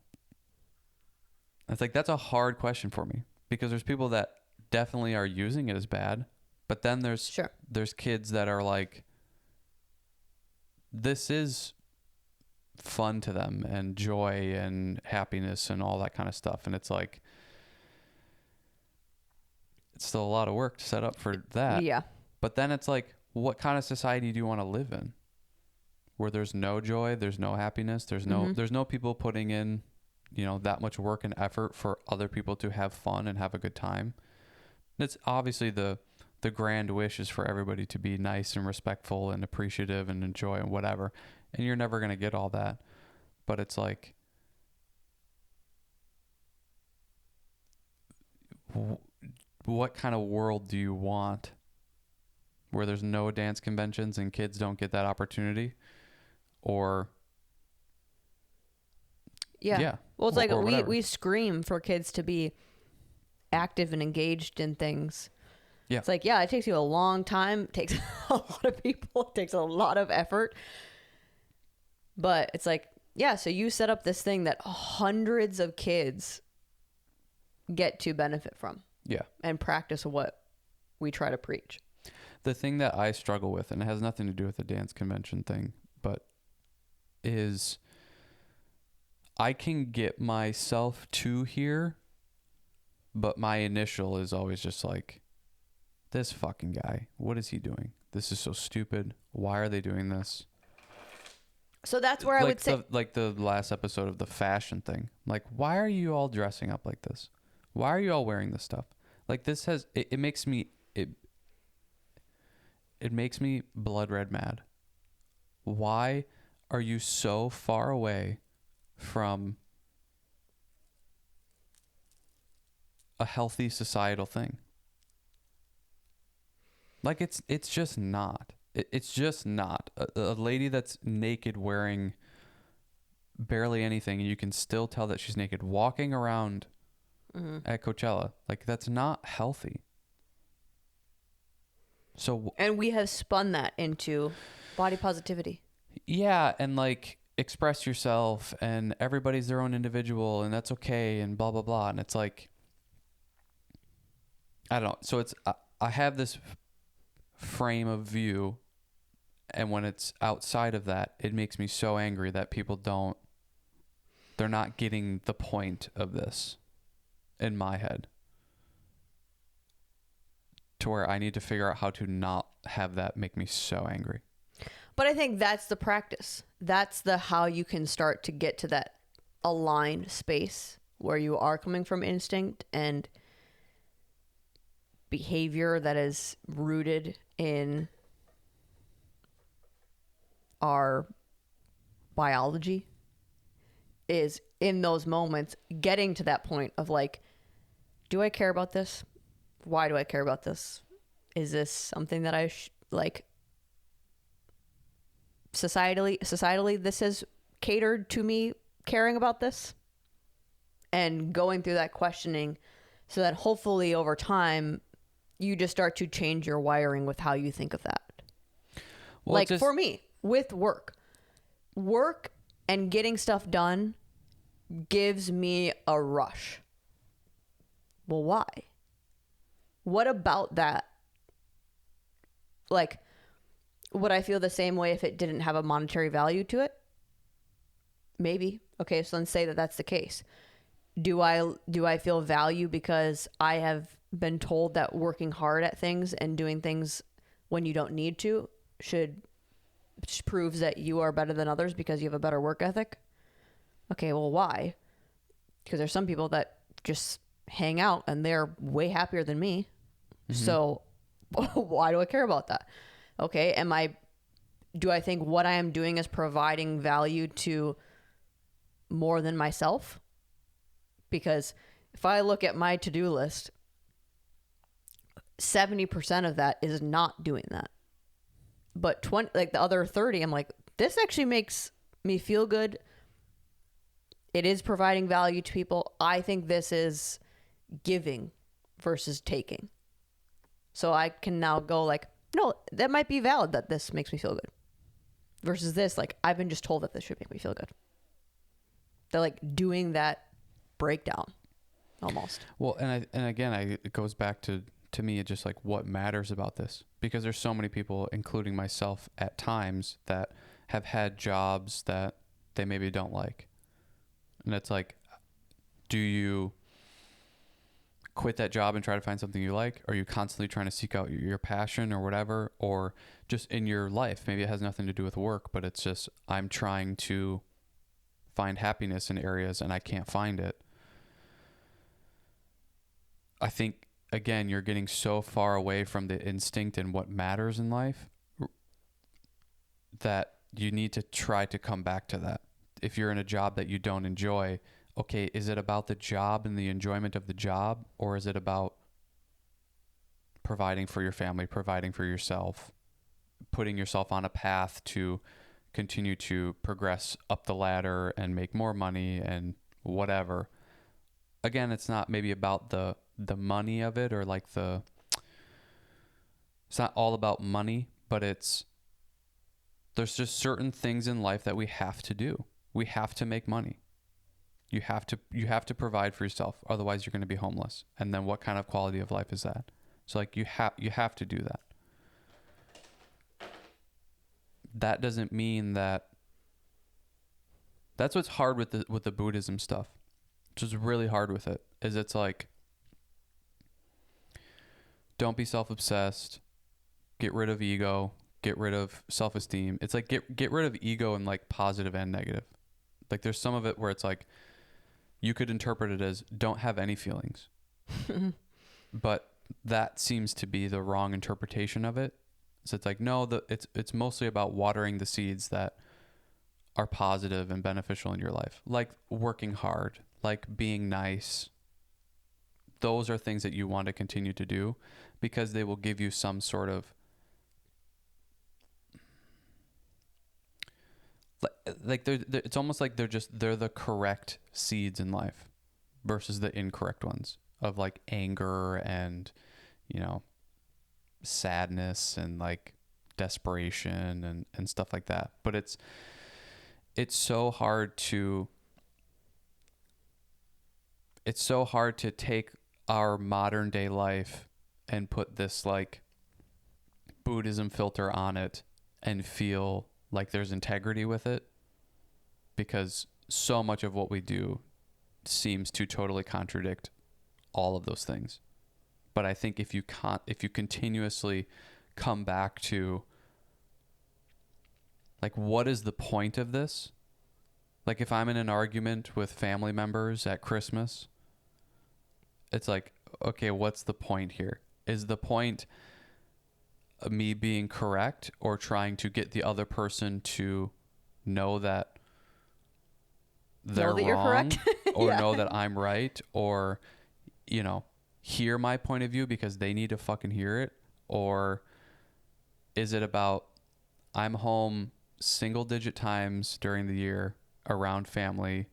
S1: It's like, that's a hard question for me, because there's people that definitely are using it as bad, but then there's kids that are like, this is fun to them and joy and happiness and all that kind of stuff. And it's like, it's still a lot of work to set up for that.
S2: Yeah.
S1: But then it's like, what kind of society do you want to live in, where there's no joy, there's no happiness, there's no people putting in, that much work and effort for other people to have fun and have a good time? It's obviously the grand wish is for everybody to be nice and respectful and appreciative and enjoy and whatever. And you're never going to get all that. But it's like, what kind of world do you want, where there's no dance conventions and kids don't get that opportunity? Or
S2: yeah. Well, it's like we scream for kids to be active and engaged in things. Yeah. It's like, yeah, it takes you a long time. It takes a lot of people. It takes a lot of effort. But it's like, yeah, so you set up this thing that hundreds of kids get to benefit from.
S1: Yeah.
S2: And practice what we try to preach.
S1: The thing that I struggle with, and it has nothing to do with the dance convention thing, but is I can get myself to here, but my initial is always just like, this fucking guy, what is he doing? This is so stupid. Why are they doing this?
S2: So that's where I would say,
S1: like the last episode of the fashion thing. Like, why are you all dressing up like this? Why are you all wearing this stuff? Like, this has, it makes me, it makes me blood red mad. Why are you so far away from a healthy societal thing? Like it's just not. It's just not. A lady that's naked wearing barely anything, and you can still tell that she's naked walking around at Coachella. Like, that's not healthy. So,
S2: and we have spun that into body positivity.
S1: Yeah, and like express yourself, and everybody's their own individual, and that's okay, and blah blah blah. And it's like, I don't know. So it's I have this frame of view, and when it's outside of that, it makes me so angry that they're not getting the point of this in my head, to where I need to figure out how to not have that make me so angry.
S2: But I think that's the practice. That's the how you can start to get to that aligned space where you are coming from instinct and behavior that is rooted in our biology, is in those moments getting to that point of like, do I care about this? Why do I care about this? Is this something that I like societally this is catered to me caring about this? And going through that questioning so that hopefully over time you just start to change your wiring with how you think of that. Well, like for me, with work and getting stuff done gives me a rush. Well, why? What about that? Like, would I feel the same way if it didn't have a monetary value to it? Maybe. Okay, so let's say that that's the case. Do I feel value because I have been told that working hard at things and doing things when you don't need to proves that you are better than others because you have a better work ethic? Okay, well, why? Because there's some people that just hang out and they're way happier than me. Mm-hmm. So why do I care about that? Okay, do I think what I am doing is providing value to more than myself? Because if I look at my to-do list, 70% of that is not doing that. But the other 30, I'm like, this actually makes me feel good. It is providing value to people. I think this is giving versus taking. So I can now go like, no, that might be valid that this makes me feel good. Versus this, like, I've been just told that this should make me feel good. They're like doing that breakdown almost.
S1: Well, and again, it goes back to me, it's just like what matters about this, because there's so many people, including myself at times, that have had jobs that they maybe don't like. And it's like, do you quit that job and try to find something you like? Are you constantly trying to seek out your passion or whatever? Or just in your life, maybe it has nothing to do with work, but it's just, I'm trying to find happiness in areas and I can't find it. I think, again, you're getting so far away from the instinct and what matters in life that you need to try to come back to that. If you're in a job that you don't enjoy, okay, is it about the job and the enjoyment of the job, or is it about providing for your family, providing for yourself, putting yourself on a path to continue to progress up the ladder and make more money and whatever? Again, it's not maybe about the money of it, or like it's not all about money, but there's just certain things in life that we have to do. We have to make money. You have to provide for yourself, otherwise you're going to be homeless. And then what kind of quality of life is that? So like you have to do that. That doesn't mean that's what's hard with the Buddhism stuff. Which is really hard with it, is it's like, don't be self-obsessed, get rid of ego, get rid of self-esteem. It's like get rid of ego in like positive and negative. Like there's some of it where it's like, you could interpret it as don't have any feelings. But that seems to be the wrong interpretation of it. So it's like, no, it's mostly about watering the seeds that are positive and beneficial in your life, like working hard, like being nice. Those are things that you want to continue to do because they will give you some sort of like it's almost like they're the correct seeds in life versus the incorrect ones of like anger and, you know, sadness and like desperation and stuff like that. But it's so hard to take our modern day life and put this like Buddhism filter on it and feel like there's integrity with it, because so much of what we do seems to totally contradict all of those things. But I think if you continuously come back to like, what is the point of this? Like if I'm in an argument with family members at Christmas, it's like, okay, what's the point here? Is the point me being correct or trying to get the other person to know that they're
S2: you're
S1: wrong
S2: correct?
S1: or
S2: Yeah.
S1: know that I'm right, or, you know, hear my point of view because they need to fucking hear it? Or is it about I'm home single digit times during the year around family,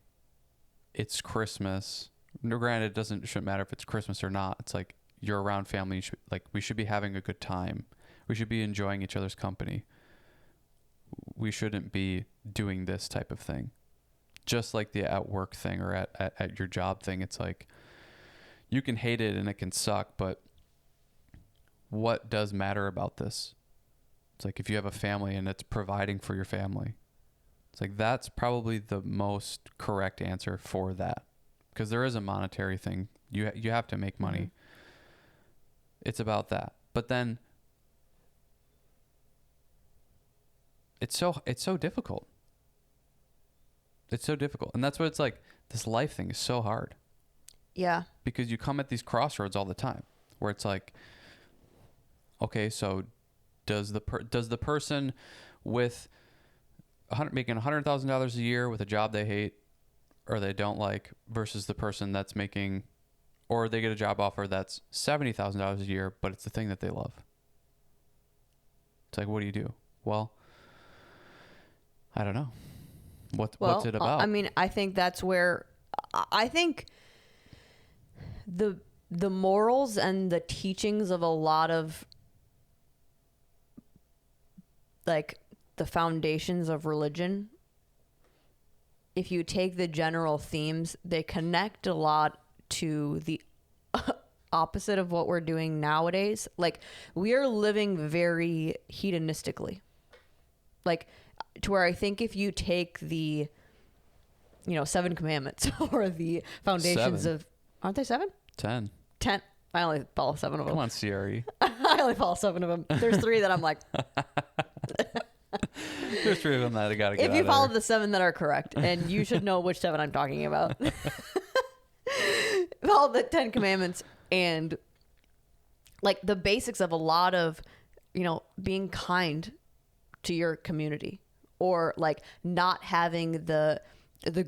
S1: it's Christmas. No, granted, shouldn't matter if it's Christmas or not. It's like you're around family, we should be having a good time. We should be enjoying each other's company. We shouldn't be doing this type of thing. Just like the at work thing or at your job thing. It's like, you can hate it and it can suck, but what does matter about this? It's like if you have a family and it's providing for your family, it's like that's probably the most correct answer for that, because there is a monetary thing. You have to make money. Mm-hmm. It's about that. But then it's so difficult. It's so difficult. And that's what it's like. This life thing is so hard.
S2: Yeah.
S1: Because you come at these crossroads all the time where it's like, okay, so does the person with making $100,000 a year with a job they hate or they don't like versus the person that's making, or they get a job offer that's $70,000 a year, but it's the thing that they love. It's like, what do you do? Well, I don't know. What's it about?
S2: I mean, I think that's where I think the morals and the teachings of a lot of like the foundations of religion, if you take the general themes, they connect a lot to the opposite of what we're doing nowadays. Like we are living very hedonistically, like to where I think if you take the, 7 commandments or the foundations
S1: 7.
S2: of, aren't they 7?
S1: 10.
S2: I only follow 7 of them.
S1: Come on, CRE.
S2: I only follow 7 of them. There's 3 that I'm like.
S1: There's 3 of them that I gotta get.
S2: If you follow the 7 that are correct, and you should know which 7 I'm talking about. Follow the 10 commandments and like the basics of a lot of, being kind to your community, or like not having the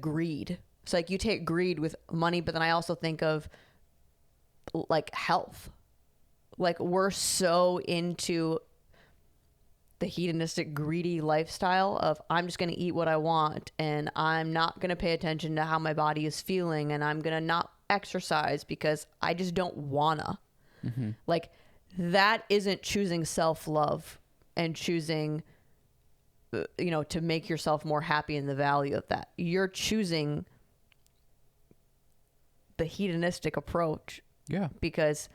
S2: greed. So like you take greed with money, but then I also think of like health. Like we're so into the hedonistic, greedy lifestyle of I'm just going to eat what I want and I'm not going to pay attention to how my body is feeling, and I'm going to not exercise because I just don't wanna. Mm-hmm. Like that isn't choosing self-love and choosing to make yourself more happy in the value of that. You're choosing the hedonistic approach.
S1: Yeah.
S2: Because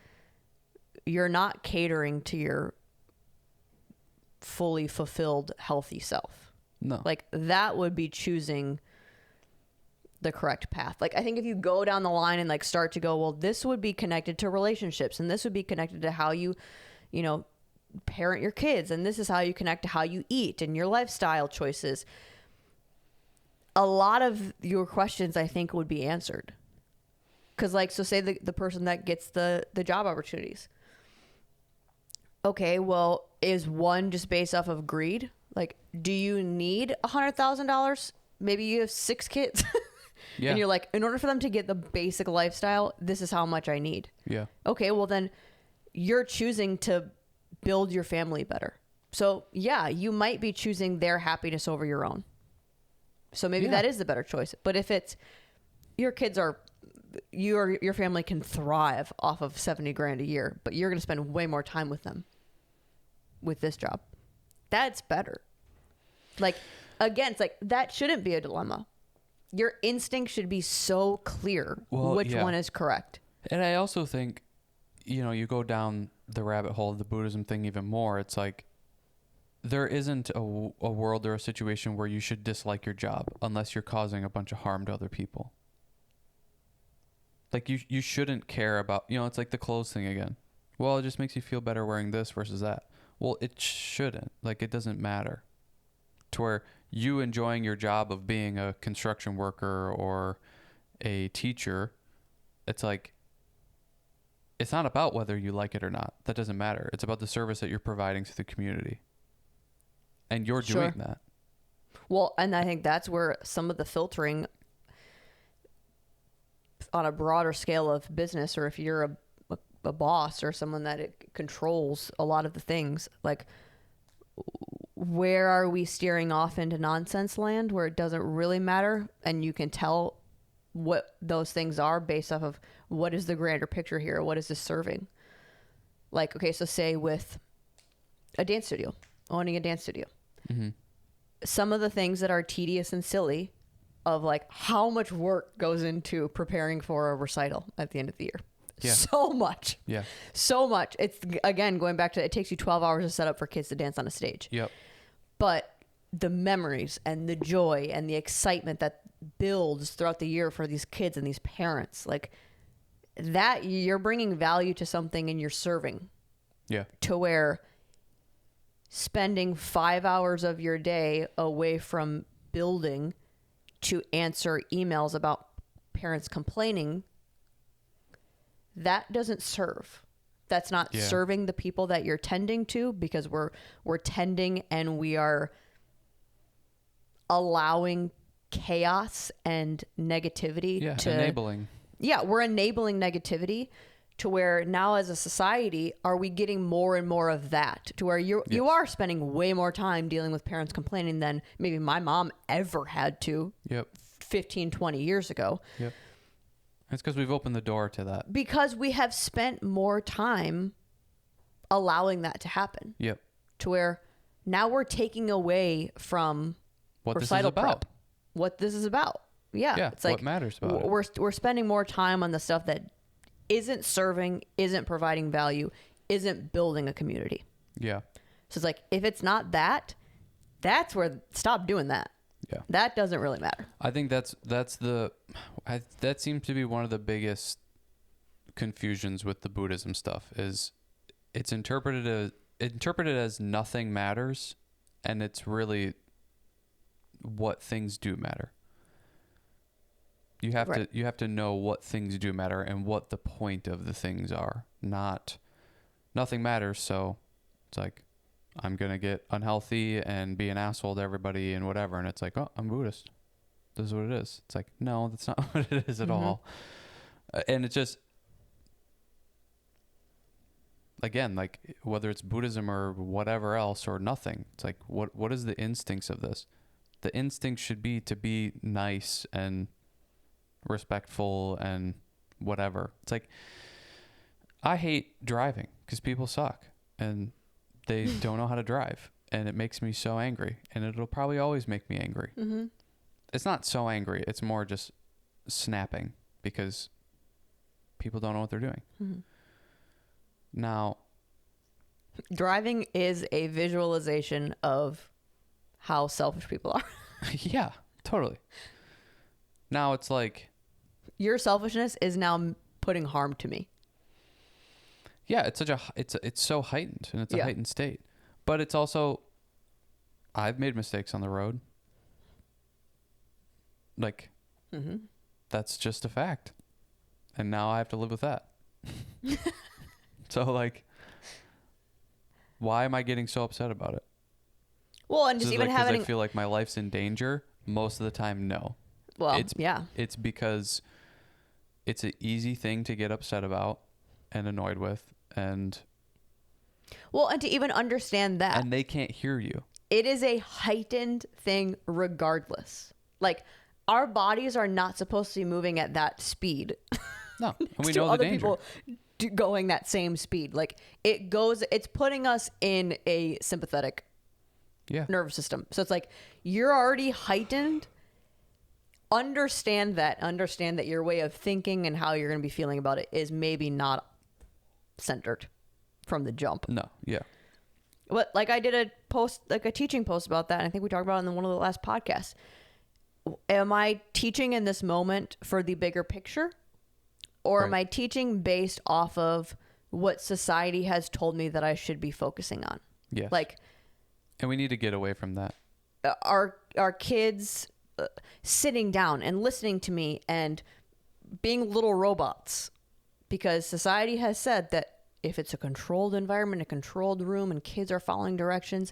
S2: you're not catering to your fully fulfilled, healthy self.
S1: No.
S2: Like that would be choosing the correct path. Like I think if you go down the line and like start to go, well, this would be connected to relationships, and this would be connected to how you parent your kids, and this is how you connect to how you eat and your lifestyle choices, a lot of your questions I think would be answered. Because like, so say the person that gets the job opportunities, okay, well, is one just based off of greed? Like, do you need $100,000? Maybe you have 6 kids.
S1: Yeah.
S2: And you're like, in order for them to get the basic lifestyle, this is how much I need.
S1: Yeah.
S2: Okay, well then you're choosing to build your family better. So yeah, you might be choosing their happiness over your own. So maybe that is the better choice. But if it's your kids are, your family can thrive off of 70 grand a year, but you're going to spend way more time with them with this job. That's better. Like, again, it's like that shouldn't be a dilemma. Your instinct should be so clear which one is correct.
S1: And I also think, you go down the rabbit hole of the Buddhism thing even more. It's like, there isn't a world or a situation where you should dislike your job unless you're causing a bunch of harm to other people. Like, you shouldn't care about, it's like the clothes thing again. Well, it just makes you feel better wearing this versus that. Well, it shouldn't. Like, it doesn't matter. To where you enjoying your job of being a construction worker or a teacher, it's like, it's not about whether you like it or not. That doesn't matter. It's about the service that you're providing to the community. And you're doing that.
S2: Well, and I think that's where some of the filtering on a broader scale of business, or if you're a boss or someone that it controls a lot of the things, like, where are we steering off into nonsense land where it doesn't really matter, and you can tell what those things are based off of what is the grander picture here, what is this serving. Like, okay, so say with a dance studio, owning a dance studio, some of the things that are tedious and silly, of like how much work goes into preparing for a recital at the end of the year. So much. So much. It's, again, going back to, it takes you 12 hours to set up for kids to dance on a stage. But the memories and the joy and the excitement that builds throughout the year for these kids and these parents, like that, you're bringing value to something and you're serving. To where spending 5 hours of your day away from building to answer emails about parents complaining, that doesn't serve. That's not serving the people that you're tending to, because we're tending and we are allowing chaos and negativity to
S1: enabling.
S2: We're enabling negativity, to where now as a society, are we getting more and more of that, to where you are spending way more time dealing with parents complaining than maybe my mom ever had to 15, 20 years ago.
S1: It's because we've opened the door to that.
S2: Because we have spent more time allowing that to happen. To where now we're taking away from
S1: what
S2: recital
S1: this is about.
S2: prep, what this is about. It's like
S1: what matters about it.
S2: We're spending more time on the stuff that isn't serving, isn't providing value, isn't building a community. So it's like, if it's not that, that's where, stop doing that. That doesn't really matter.
S1: I think that seems to be one of the biggest confusions with the Buddhism stuff, is it's interpreted as nothing matters, and it's really what things do matter. You have to know what things do matter and what the point of the things are. Not nothing matters, so it's like, I'm going to get unhealthy and be an asshole to everybody and whatever. And it's like, oh, I'm Buddhist. This is what it is. It's like, no, that's not what it is at all. And it's just, again, like, whether it's Buddhism or whatever else or nothing, it's like, what is the instincts of this? The instinct should be to be nice and respectful and whatever. It's like, I hate driving because people suck and they don't know how to drive, and it makes me so angry, and it'll probably always make me angry. It's not so angry. It's more just snapping because people don't know what they're doing. Now,
S2: driving is a visualization of how selfish people are.
S1: Yeah, totally. Now it's like,
S2: your selfishness is now putting harm to me.
S1: Yeah, it's so heightened, and it's a heightened state. But it's also, I've made mistakes on the road. Like, that's just a fact. And now I have to live with that. So, like, why am I getting so upset about it?
S2: Well, and just even
S1: because
S2: having,
S1: I feel like my life's in danger. Most of the time, no.
S2: well,
S1: It's It's because it's an easy thing to get upset about and annoyed with, and
S2: to even understand that.
S1: And they can't hear you.
S2: It is a heightened thing regardless. Like, our bodies are not supposed to be moving at that speed.
S1: No, and we
S2: to
S1: know the
S2: other
S1: danger.
S2: people going that same speed. Like, it's putting us in a sympathetic nervous system. So it's like, you're already heightened. Understand that your way of thinking and how you're going to be feeling about it is maybe not centered from the jump.
S1: No, yeah.
S2: But like, I did a post, like a teaching post about that. And I think we talked about it in one of the last podcasts. Am I teaching in this moment for the bigger picture? Or am I teaching based off of what society has told me that I should be focusing on?
S1: Yes.
S2: Like,
S1: and we need to get away from that.
S2: Our kids sitting down and listening to me and being little robots, because society has said that if it's a controlled environment, a controlled room, and kids are following directions,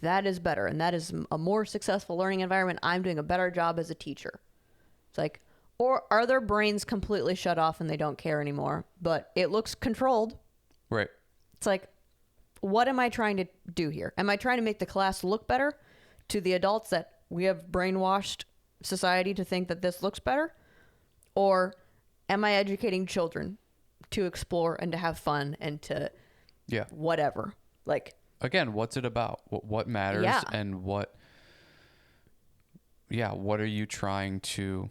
S2: that is better. And that is a more successful learning environment. I'm doing a better job as a teacher. It's like, or are their brains completely shut off and they don't care anymore, but it looks controlled?
S1: Right.
S2: It's like, what am I trying to do here? Am I trying to make the class look better to the adults that we have brainwashed society to think that this looks better? Or am I educating children to explore and to have fun and to whatever? Like,
S1: again, what's it about? What matters?
S2: Yeah.
S1: And what are you trying to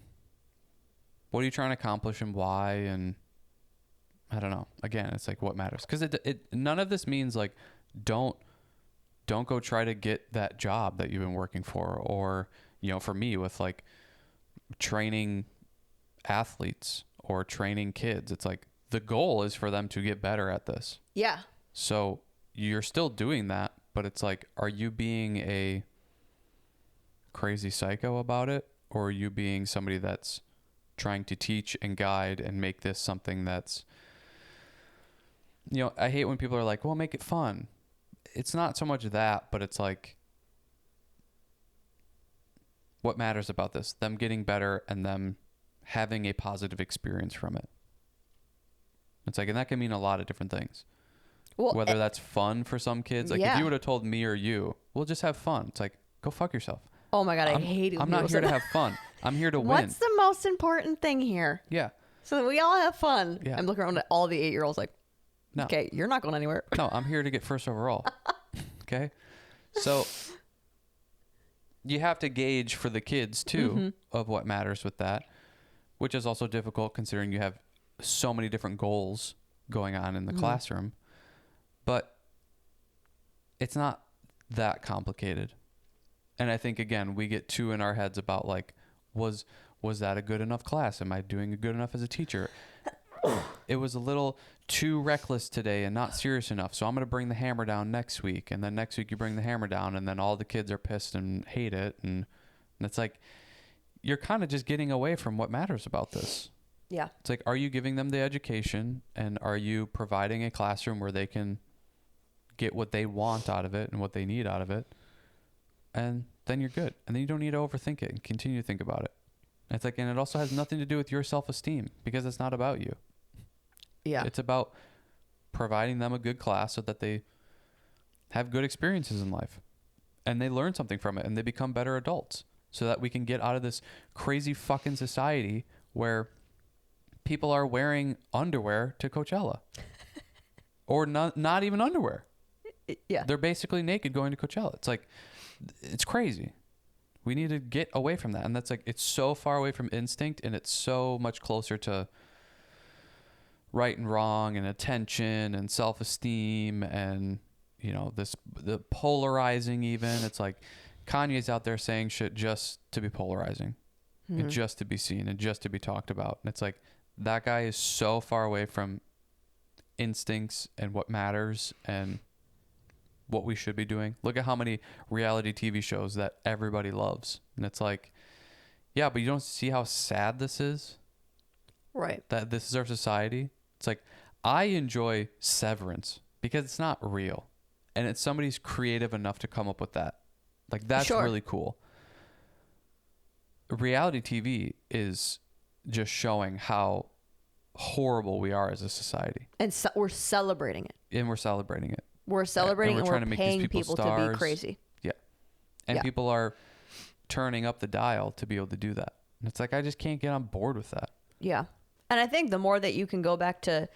S1: accomplish and why? And I don't know. Again, it's like, what matters? Because it none of this means like, don't go try to get that job that you've been working for. Or, for me with like training athletes or training kids, it's like the goal is for them to get better at this.
S2: Yeah.
S1: So you're still doing that, but it's like, are you being a crazy psycho about it? Or are you being somebody that's trying to teach and guide and make this something that's, I hate when people are like, well, make it fun. It's not so much that, but it's like, what matters about this? Them getting better and them having a positive experience from it. It's like, and that can mean a lot of different things. Well, whether that's fun for some kids. Like, if you would have told me or you, we'll just have fun. It's like, go fuck yourself.
S2: Oh my God, I hate it.
S1: I'm not here to have fun. I'm here to win.
S2: What's the most important thing here?
S1: Yeah.
S2: So that we all have fun.
S1: Yeah.
S2: I'm looking around at all the 8-year-olds like,
S1: no.
S2: Okay, you're not going anywhere.
S1: No, I'm here to get first overall. Okay? So you have to gauge for the kids too of what matters with that, which is also difficult considering you have so many different goals going on in the classroom. But it's not that complicated. And I think, again, we get too in our heads about like, was that a good enough class? Am I doing good enough as a teacher? It was a little too reckless today and not serious enough. So I'm going to bring the hammer down next week. And then next week you bring the hammer down and then all the kids are pissed and hate it. And it's like, you're kind of just getting away from what matters about this.
S2: Yeah.
S1: It's like, are you giving them the education and are you providing a classroom where they can get what they want out of it and what they need out of it? And then you're good. And then you don't need to overthink it and continue to think about it. And it's like, and it also has nothing to do with your self-esteem because it's not about you.
S2: Yeah.
S1: It's about providing them a good class so that they have good experiences in life and they learn something from it and they become better adults so that we can get out of this crazy fucking society where people are wearing underwear to Coachella or not even underwear.
S2: Yeah.
S1: They're basically naked going to Coachella. It's like, it's crazy. We need to get away from that. And that's like, it's so far away from instinct and it's so much closer to right and wrong and attention and self-esteem and, the polarizing even. It's like Kanye's out there saying shit just to be polarizing and just to be seen and just to be talked about. And it's like, that guy is so far away from instincts and what matters and what we should be doing. Look at how many reality TV shows that everybody loves. And it's like, yeah, but you don't see how sad this is?
S2: Right.
S1: That this is our society. It's like, I enjoy Severance because it's not real. and it's somebody's creative enough to come up with that. Like, that's really cool. Reality TV is just showing how horrible we are as a society.
S2: And we're celebrating it.
S1: And we're celebrating it.
S2: We're celebrating, and we're paying people
S1: stars.
S2: to be crazy.
S1: Yeah. And people are turning up the dial to be able to do that. And it's like, I just can't get on board with that.
S2: Yeah. And I think the more that you can go back to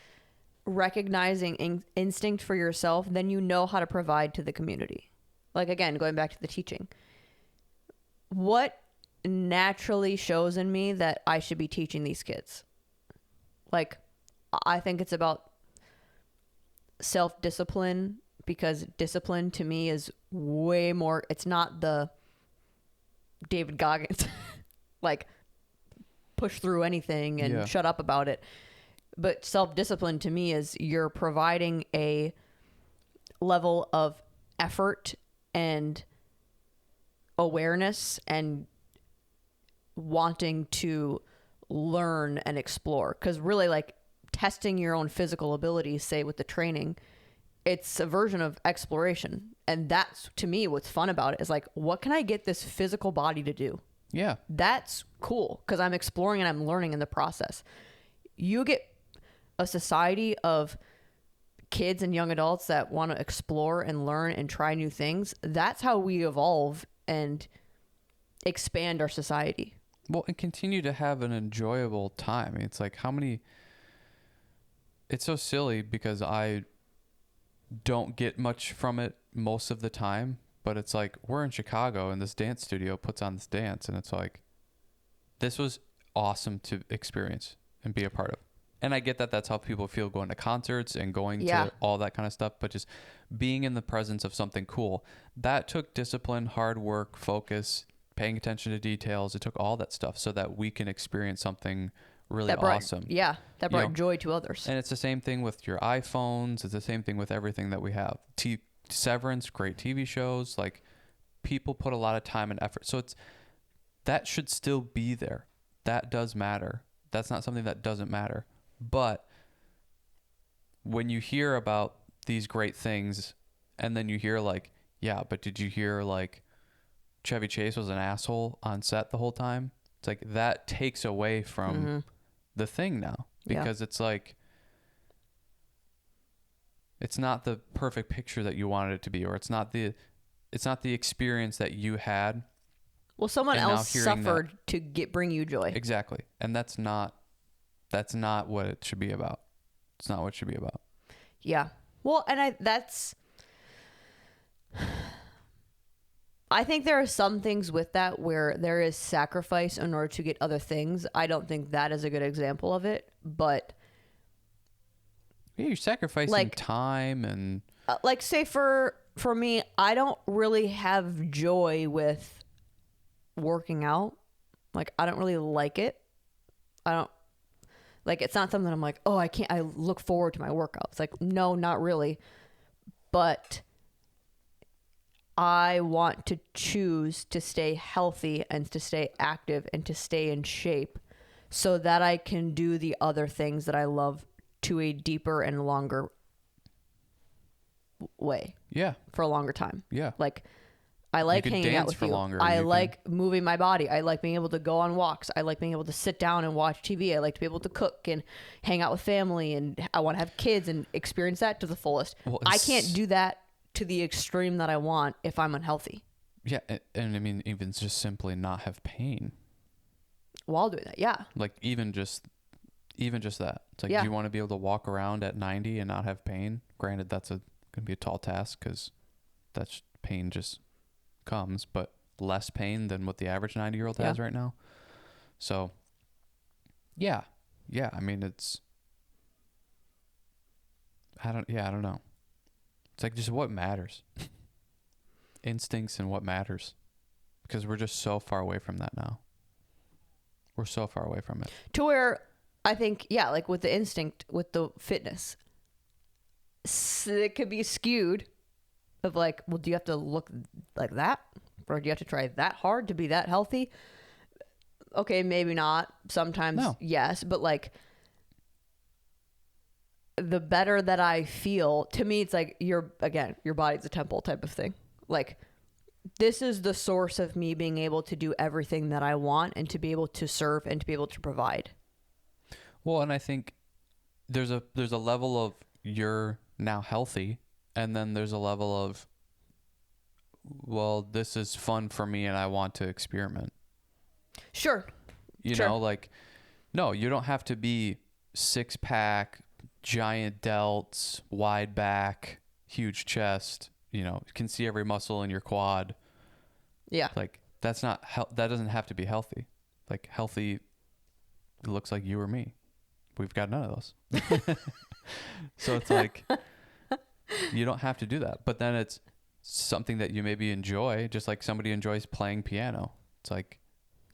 S2: recognizing instinct for yourself, then you know how to provide to the community. Like, again, going back to the teaching. What naturally shows in me that I should be teaching these kids? Like, I think it's about self-discipline, because discipline to me is way more, it's not the David Goggins, like, push through anything and shut up about it. But self-discipline to me is you're providing a level of effort and awareness and wanting to learn and explore. Because really, like, testing your own physical abilities, say with the training, it's a version of exploration. And that's, to me, what's fun about it is like, what can I get this physical body to do?
S1: Yeah.
S2: That's cool, because I'm exploring and I'm learning in the process. You get a society of kids and young adults that want to explore and learn and try new things. That's how we evolve and expand our society.
S1: Well, and continue to have an enjoyable time. It's like, it's so silly because I don't get much from it most of the time, but it's like, we're in Chicago and this dance studio puts on this dance, and it's like, this was awesome to experience and be a part of. And I get that that's how people feel going to concerts and going to all that kind of stuff, but just being in the presence of something cool, that took discipline, hard work, focus, paying attention to details. It took all that stuff so that we can experience something really awesome.
S2: Yeah, that brought joy to others.
S1: And it's the same thing with your iPhones. It's the same thing with everything that we have. Severance, great TV shows. Like, people put a lot of time and effort. So that should still be there. That does matter. That's not something that doesn't matter. But when you hear about these great things and then you hear like, yeah, but did you hear like Chevy Chase was an asshole on set the whole time? It's like, that takes away from the thing now, because it's like, it's not the perfect picture that you wanted it to be, or it's not the experience that you had.
S2: Well, someone else suffered to bring you joy.
S1: Exactly. And that's not what it should be about. It's not what it should be about.
S2: Yeah. Well, and I think there are some things with that where there is sacrifice in order to get other things. I don't think that is a good example of it, but
S1: yeah, you're sacrificing like, time and
S2: like, say for me, I don't really have joy with working out. Like, I don't really like it. I don't like, it's not something I'm like, oh, I look forward to my workouts. Like, no, not really. But I want to choose to stay healthy and to stay active and to stay in shape so that I can do the other things that I love to a deeper and longer way.
S1: Yeah.
S2: For a longer time.
S1: Yeah.
S2: Like, I like hanging out with you. I like moving my body. I like being able to go on walks. I like being able to sit down and watch TV. I like to be able to cook and hang out with family, and I want to have kids and experience that to the fullest. Well, I can't do that to the extreme that I want if I'm unhealthy.
S1: Yeah, and I mean, even just simply not have pain.
S2: While doing that, yeah.
S1: Like, even just that. It's like, do you want to be able to walk around at 90 and not have pain? Granted, that's going to be a tall task, because that's pain just comes, but less pain than what the average 90-year-old has right now. So yeah, I mean, I don't know. It's like, just what matters. Instincts and what matters, because we're just so far away from that now. We're so far away from it,
S2: to where I think, like with the instinct, with the fitness, it could be skewed of like, well, do you have to look like that? Or do you have to try that hard to be that healthy? Okay, maybe not. Sometimes, yes. But like, the better that I feel, to me, it's like your body's a temple type of thing. Like, this is the source of me being able to do everything that I want and to be able to serve and to be able to provide.
S1: Well, and I think there's a level of you're now healthy, and then there's a level of, well, this is fun for me and I want to experiment.
S2: Sure.
S1: You know, like, no, you don't have to be 6-pack, giant delts, wide back, huge chest, you know, you can see every muscle in your quad.
S2: Yeah.
S1: Like, that's not, that doesn't have to be healthy. Like, healthy looks like you or me. We've got none of those. So it's like, you don't have to do that. But then it's something that you maybe enjoy, just like somebody enjoys playing piano. It's like,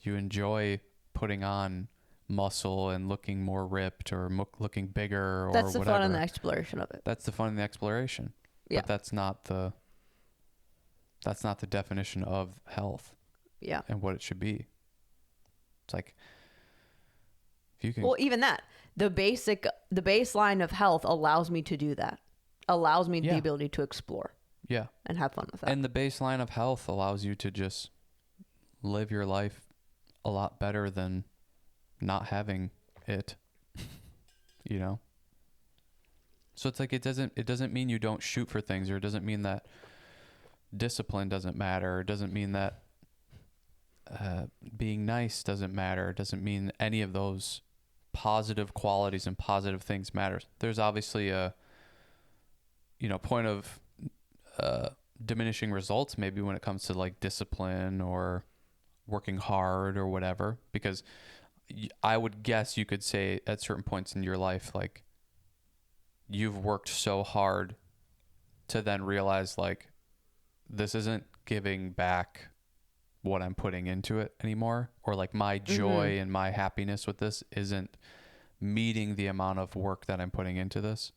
S1: you enjoy putting on muscle and looking more ripped or looking bigger or whatever.
S2: That's the fun and the exploration of it.
S1: That's the fun and the exploration.
S2: Yeah.
S1: But that's not the definition of health.
S2: Yeah.
S1: And what it should be. It's like, if you can.
S2: Well, even that, the baseline of health allows me to do that. Allows me the ability to explore.
S1: Yeah.
S2: And have fun with that.
S1: And the baseline of health allows you to just live your life a lot better than not having it, you know? So it's like, it doesn't mean you don't shoot for things, or it doesn't mean that discipline doesn't matter. It doesn't mean that being nice doesn't matter. It doesn't mean any of those positive qualities and positive things matters. There's obviously a, you know, point of diminishing results maybe when it comes to like discipline or working hard or whatever, because I would guess you could say at certain points in your life, like, you've worked so hard to then realize, like, this isn't giving back what I'm putting into it anymore, or like my joy and my happiness with this isn't meeting the amount of work that I'm putting into this.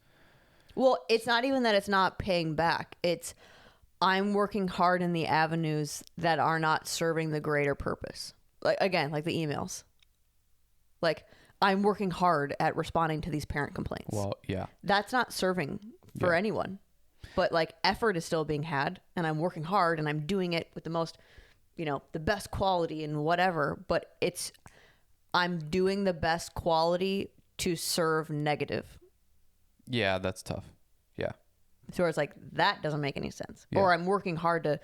S2: Well, it's not even that it's not paying back. It's, I'm working hard in the avenues that are not serving the greater purpose. Like, again, like the emails. Like, I'm working hard at responding to these parent complaints.
S1: Well, yeah.
S2: That's not serving for anyone. But like, effort is still being had, and I'm working hard and I'm doing it with the most, you know, the best quality and whatever, but I'm doing the best quality to serve negative.
S1: Yeah, that's tough. Yeah.
S2: So it's like, that doesn't make any sense.
S1: Yeah.
S2: Or I'm working hard to,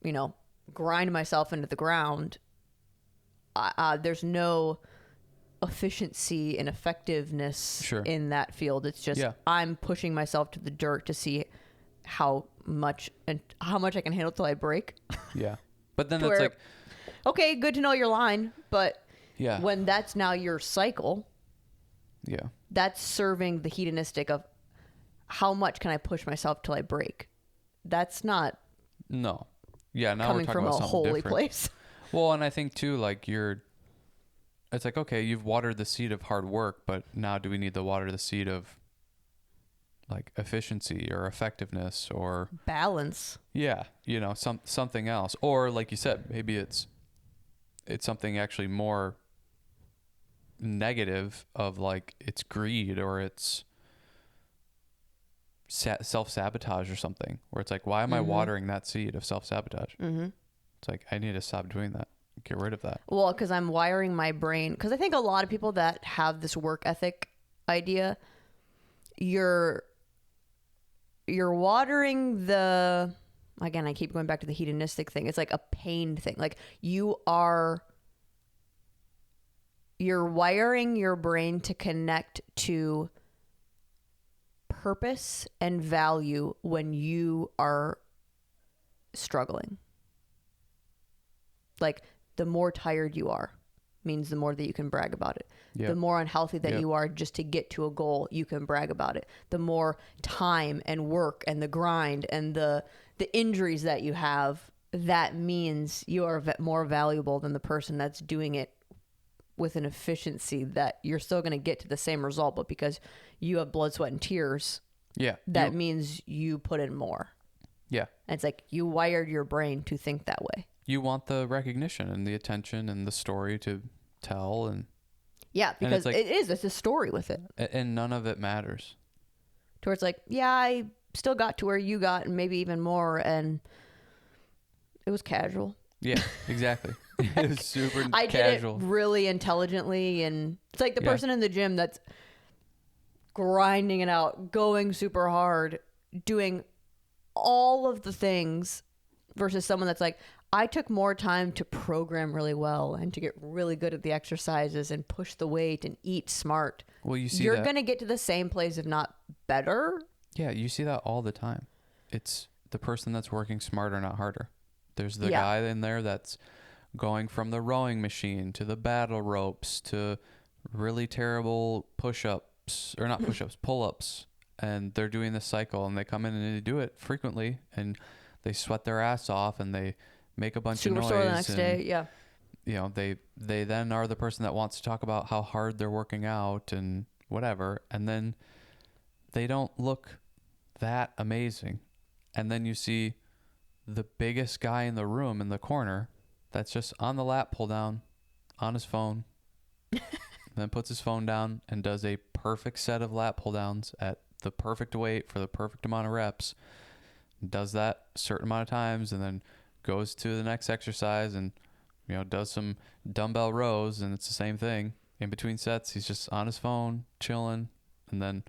S2: you know, grind myself into the ground. There's no efficiency and effectiveness in that field. It's just, I'm pushing myself to the dirt to see how much I can handle till I break.
S1: Yeah. But then it's like,
S2: okay, good to know your line. But
S1: yeah,
S2: when that's now your cycle, that's serving the hedonistic of how much can I push myself till I break. That's not
S1: no. Yeah, now
S2: coming
S1: we're talking
S2: from
S1: about
S2: a
S1: something
S2: holy
S1: different.
S2: place.
S1: Well, and I think too, like, it's like, okay, you've watered the seed of hard work, but now do we need to water the seed of like efficiency or effectiveness or
S2: balance?
S1: Yeah, you know, something else. Or like you said, maybe it's something actually more negative of like, it's greed or it's self-sabotage or something, where it's like, why am I watering that seed of self-sabotage? It's like, I need to stop doing that. Get rid of that.
S2: Well, because I'm wiring my brain. Because I think a lot of people that have this work ethic idea, you're watering the, again, I keep going back to the hedonistic thing. It's like a pain thing. Like, you're wiring your brain to connect to purpose and value when you are struggling. Like, the more tired you are means the more that you can brag about it. Yep. The more unhealthy that you are just to get to a goal, you can brag about it. The more time and work and the grind and the injuries that you have, that means you are more valuable than the person that's doing it with an efficiency that you're still going to get to the same result, but because you have blood, sweat, and tears, that means you put in more. Yeah. And it's like, you wired your brain to think that way. You want the recognition and the attention and the story to tell. And yeah, because it's like, it's a story with it. And none of it matters. to where it's like, yeah, I still got to where you got and maybe even more. And it was casual.
S1: Yeah, exactly. It was super
S2: I
S1: casual.
S2: did it really intelligently. And it's like the person in the gym that's grinding it out, going super hard, doing all of the things versus someone that's like, I took more time to program really well and to get really good at the exercises and push the weight and eat smart.
S1: Well, you see
S2: you're
S1: that.
S2: going to get to the same place, if not better.
S1: Yeah, you see that all the time. It's the person that's working smarter, not harder. There's the guy in there that's going from the rowing machine to the battle ropes to really terrible push-ups, or not push-ups, pull-ups. And they're doing this cycle, and they come in and they do it frequently, and they sweat their ass off, and they make a bunch of noise.
S2: Super sore the next day, yeah.
S1: You know, they then are the person that wants to talk about how hard they're working out and whatever, and then they don't look that amazing. And then you see the biggest guy in the room in the corner that's just on the lat pull down on his phone, then puts his phone down and does a perfect set of lat pull downs at the perfect weight for the perfect amount of reps, does that a certain amount of times, and then goes to the next exercise and, you know, does some dumbbell rows, and it's the same thing. In between sets, he's just on his phone, chilling, and then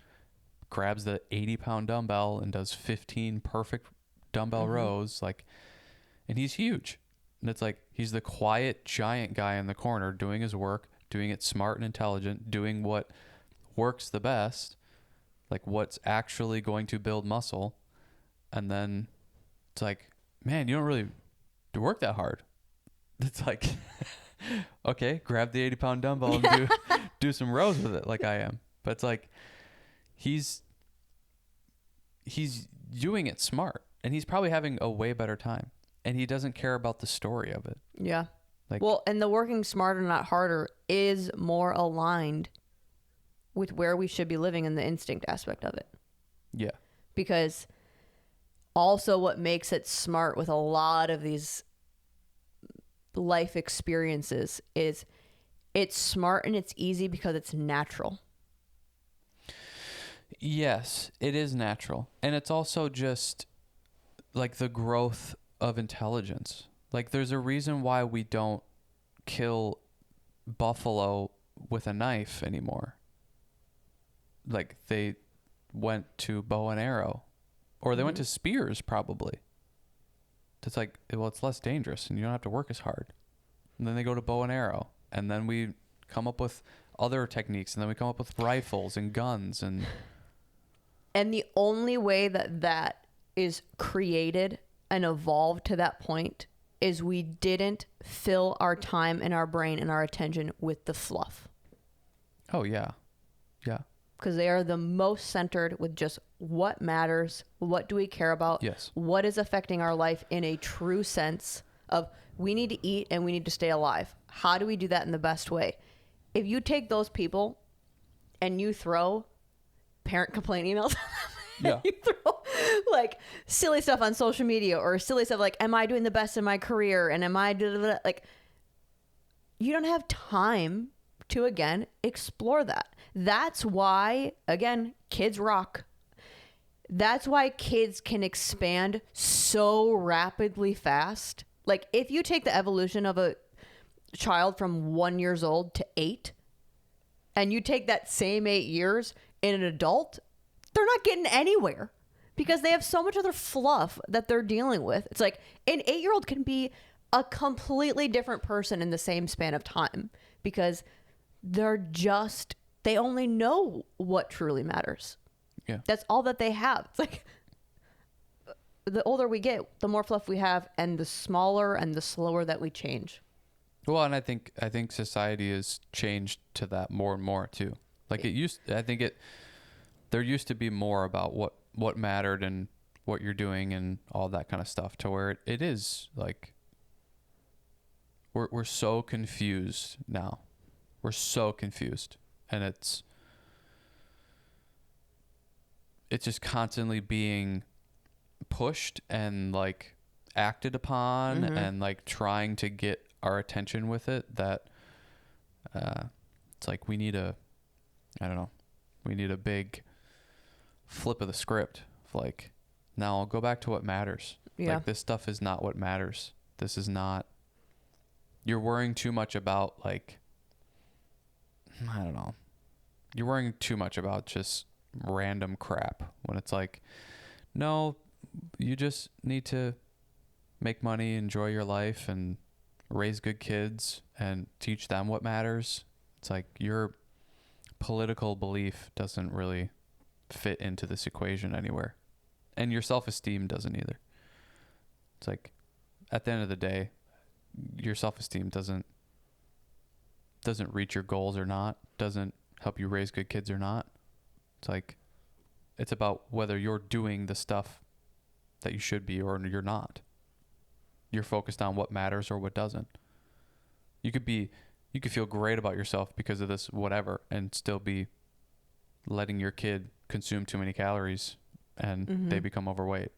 S1: grabs the 80-pound dumbbell and does 15 perfect dumbbell rows, like, and he's huge. And it's like, he's the quiet giant guy in the corner doing his work, doing it smart and intelligent, doing what works the best, like what's actually going to build muscle. And then it's like, man, you don't really work that hard. It's like, okay, grab the 80-pound dumbbell and do some rows with it like I am. But it's like, he's doing it smart, and he's probably having a way better time, and he doesn't care about the story of it.
S2: Yeah.
S1: Like,
S2: well, and the working smarter, not harder is more aligned with where we should be living in the instinct aspect of it.
S1: Yeah.
S2: Because also what makes it smart with a lot of these life experiences is it's smart and it's easy because it's natural.
S1: Yes, it is natural. And it's also just like the growth of intelligence. Like, there's a reason why we don't kill buffalo with a knife anymore. Like, they went to bow and arrow, or they went to spears probably. It's like, well, it's less dangerous and you don't have to work as hard. And then they go to bow and arrow, and then we come up with other techniques, and then we come up with rifles and guns and
S2: the only way that is created and evolved to that point is we didn't fill our time and our brain and our attention with the fluff.
S1: Oh yeah. Yeah.
S2: Because they are the most centered with just what matters, what do we care about,
S1: Yes.
S2: what is affecting our life in a true sense of we need to eat and we need to stay alive. How do we do that in the best way? If you take those people and you throw parent complaint emails,
S1: Yeah.
S2: you throw like silly stuff on social media or silly stuff like, am I doing the best in my career? And am I like, you don't have time to, again, explore that. That's why, again, kids rock. That's why kids can expand so rapidly fast. Like, if you take the evolution of a child from 1 year old to 8, and you take that same 8 years in an adult, they're not getting anywhere because they have so much other fluff that they're dealing with. It's like an 8-year-old can be a completely different person in the same span of time because they only know what truly matters.
S1: Yeah.
S2: That's all that they have. It's like the older we get, the more fluff we have, and the smaller and the slower that we change.
S1: Well, and I think society has changed to that more and more too. Like there used to be more about what mattered and what you're doing and all that kind of stuff, to where it is like we're so confused now. We're so confused, and it's just constantly being pushed and like acted upon, and like trying to get our attention with it, that it's like we need a big flip of the script. Like, now I'll go back to what matters.
S2: Yeah.
S1: Like, this stuff is not what matters. This is not, you're worrying too much about, like, I don't know. You're worrying too much about just random crap when it's like, no, you just need to make money, enjoy your life, and raise good kids and teach them what matters. It's like your political belief doesn't really fit into this equation anywhere. And your self-esteem doesn't either. It's like, at the end of the day, your self-esteem doesn't reach your goals or not, doesn't help you raise good kids or not. It's like, it's about whether you're doing the stuff that you should be or you're not. You're focused on what matters or what doesn't. You could feel great about yourself because of this whatever and still be letting your kid consume too many calories and they become overweight.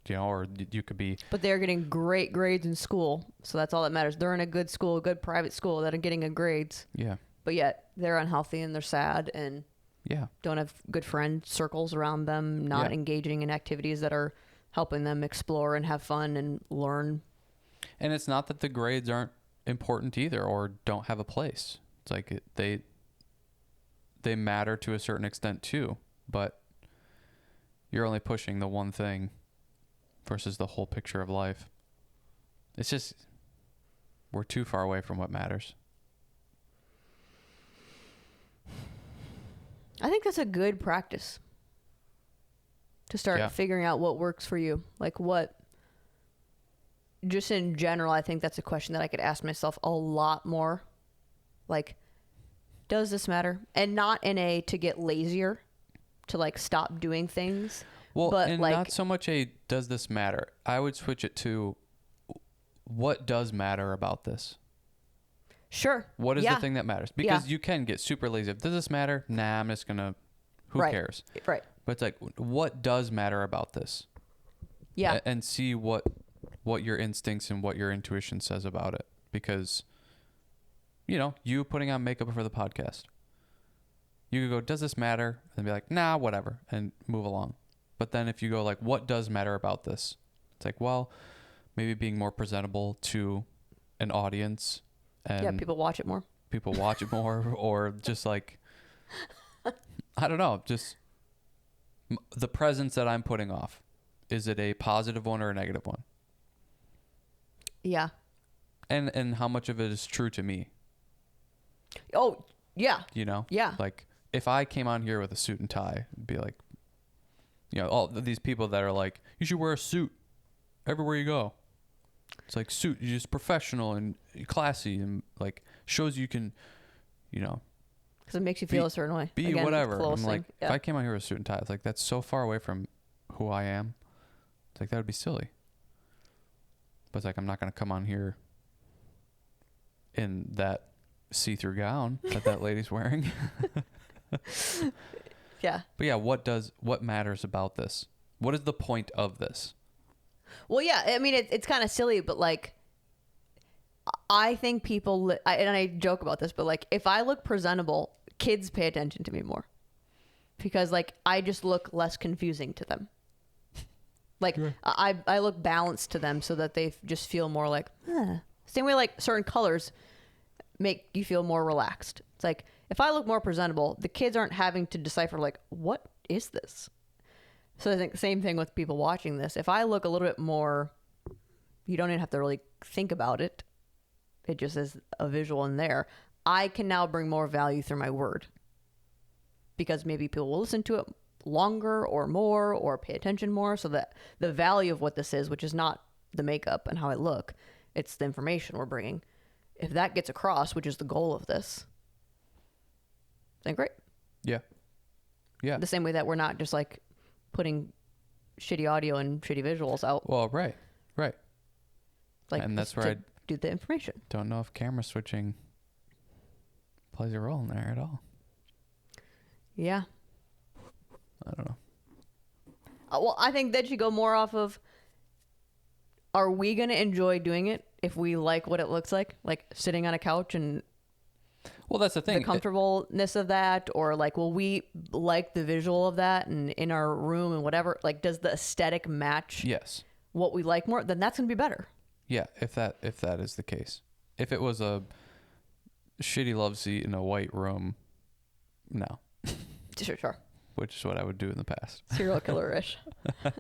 S1: You know, or you could be...
S2: But they're getting great grades in school, so that's all that matters. They're in a good school, a good private school that are getting good grades.
S1: Yeah.
S2: But yet they're unhealthy and they're sad and
S1: yeah,
S2: don't have good friend circles around them, not engaging in activities that are helping them explore and have fun and learn.
S1: And it's not that the grades aren't important either or don't have a place. It's like they matter to a certain extent too, but you're only pushing the one thing versus the whole picture of life. It's just, we're too far away from what matters.
S2: I think that's a good practice to start figuring out what works for you. Like what, just in general, I think that's a question that I could ask myself a lot more. Like, does this matter? And not in a to get lazier, to like stop doing things.
S1: Well,
S2: but
S1: and
S2: like,
S1: not so much a does this matter. I would switch it to what does matter about this?
S2: Sure.
S1: What is the thing that matters? Because you can get super lazy. Does this matter? Nah, I'm just going to, who cares?
S2: Right.
S1: But it's like, what does matter about this?
S2: Yeah.
S1: And see what your instincts and what your intuition says about it. Because, you know, you putting on makeup for the podcast. You could go, does this matter? And be like, nah, whatever. And move along. But then if you go like, what does matter about this? It's like, well, maybe being more presentable to an audience. And
S2: people watch it more.
S1: People watch it more or just like, I don't know, just the presence that I'm putting off. Is it a positive one or a negative one?
S2: Yeah.
S1: And how much of it is true to me?
S2: Oh, yeah.
S1: You know?
S2: Yeah.
S1: Like if I came on here with a suit and tie, it'd be like, you know, all these people that are like, you should wear a suit everywhere you go. It's like suit, you're just professional and classy and like shows you can, you know.
S2: Because it makes you feel a certain way.
S1: Be
S2: Again,
S1: whatever. I'm
S2: thing.
S1: like, if I came on here with a suit and tie, it's like, that's so far away from who I am. It's like, that would be silly. But it's like, I'm not going to come on here in that see-through gown that lady's wearing.
S2: Yeah.
S1: But yeah, what matters about this? What is the point of this?
S2: Well, yeah, I mean, it's kind of silly, but like, I think people, and I joke about this, but like, if I look presentable, kids pay attention to me more because like, I just look less confusing to them. Like I look balanced to them so that they just feel more like, Same way like certain colors make you feel more relaxed. It's like, if I look more presentable, the kids aren't having to decipher like, what is this? So I think the same thing with people watching this. If I look a little bit more, you don't even have to really think about it. It just is a visual in there. I can now bring more value through my word because maybe people will listen to it longer or more or pay attention more, so that the value of what this is, which is not the makeup and how I look, it's the information we're bringing. If that gets across, which is the goal of this, then great.
S1: Yeah. Yeah.
S2: The same way that we're not just like putting shitty audio and shitty visuals out.
S1: Well, right.
S2: Like,
S1: and that's where I
S2: do the information.
S1: Don't know if camera switching plays a role in there at all.
S2: Yeah.
S1: I don't know.
S2: Well, I think that should go more off of, are we going to enjoy doing it if we like what it looks like sitting on a couch and
S1: Well, that's the thing.
S2: the comfortableness of that, or like, will we like the visual of that and in our room and whatever? Like, does the aesthetic match
S1: Yes.
S2: what we like more? Then that's gonna be better.
S1: Yeah, if that is the case. If it was a shitty love seat in a white room, no.
S2: Sure.
S1: Which is what I would do in the past.
S2: Serial killer-ish.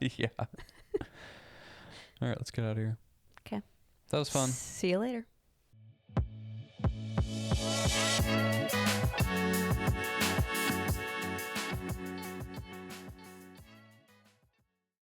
S1: Yeah. All right, let's get out of here.
S2: Okay.
S1: That was fun.
S2: See you later.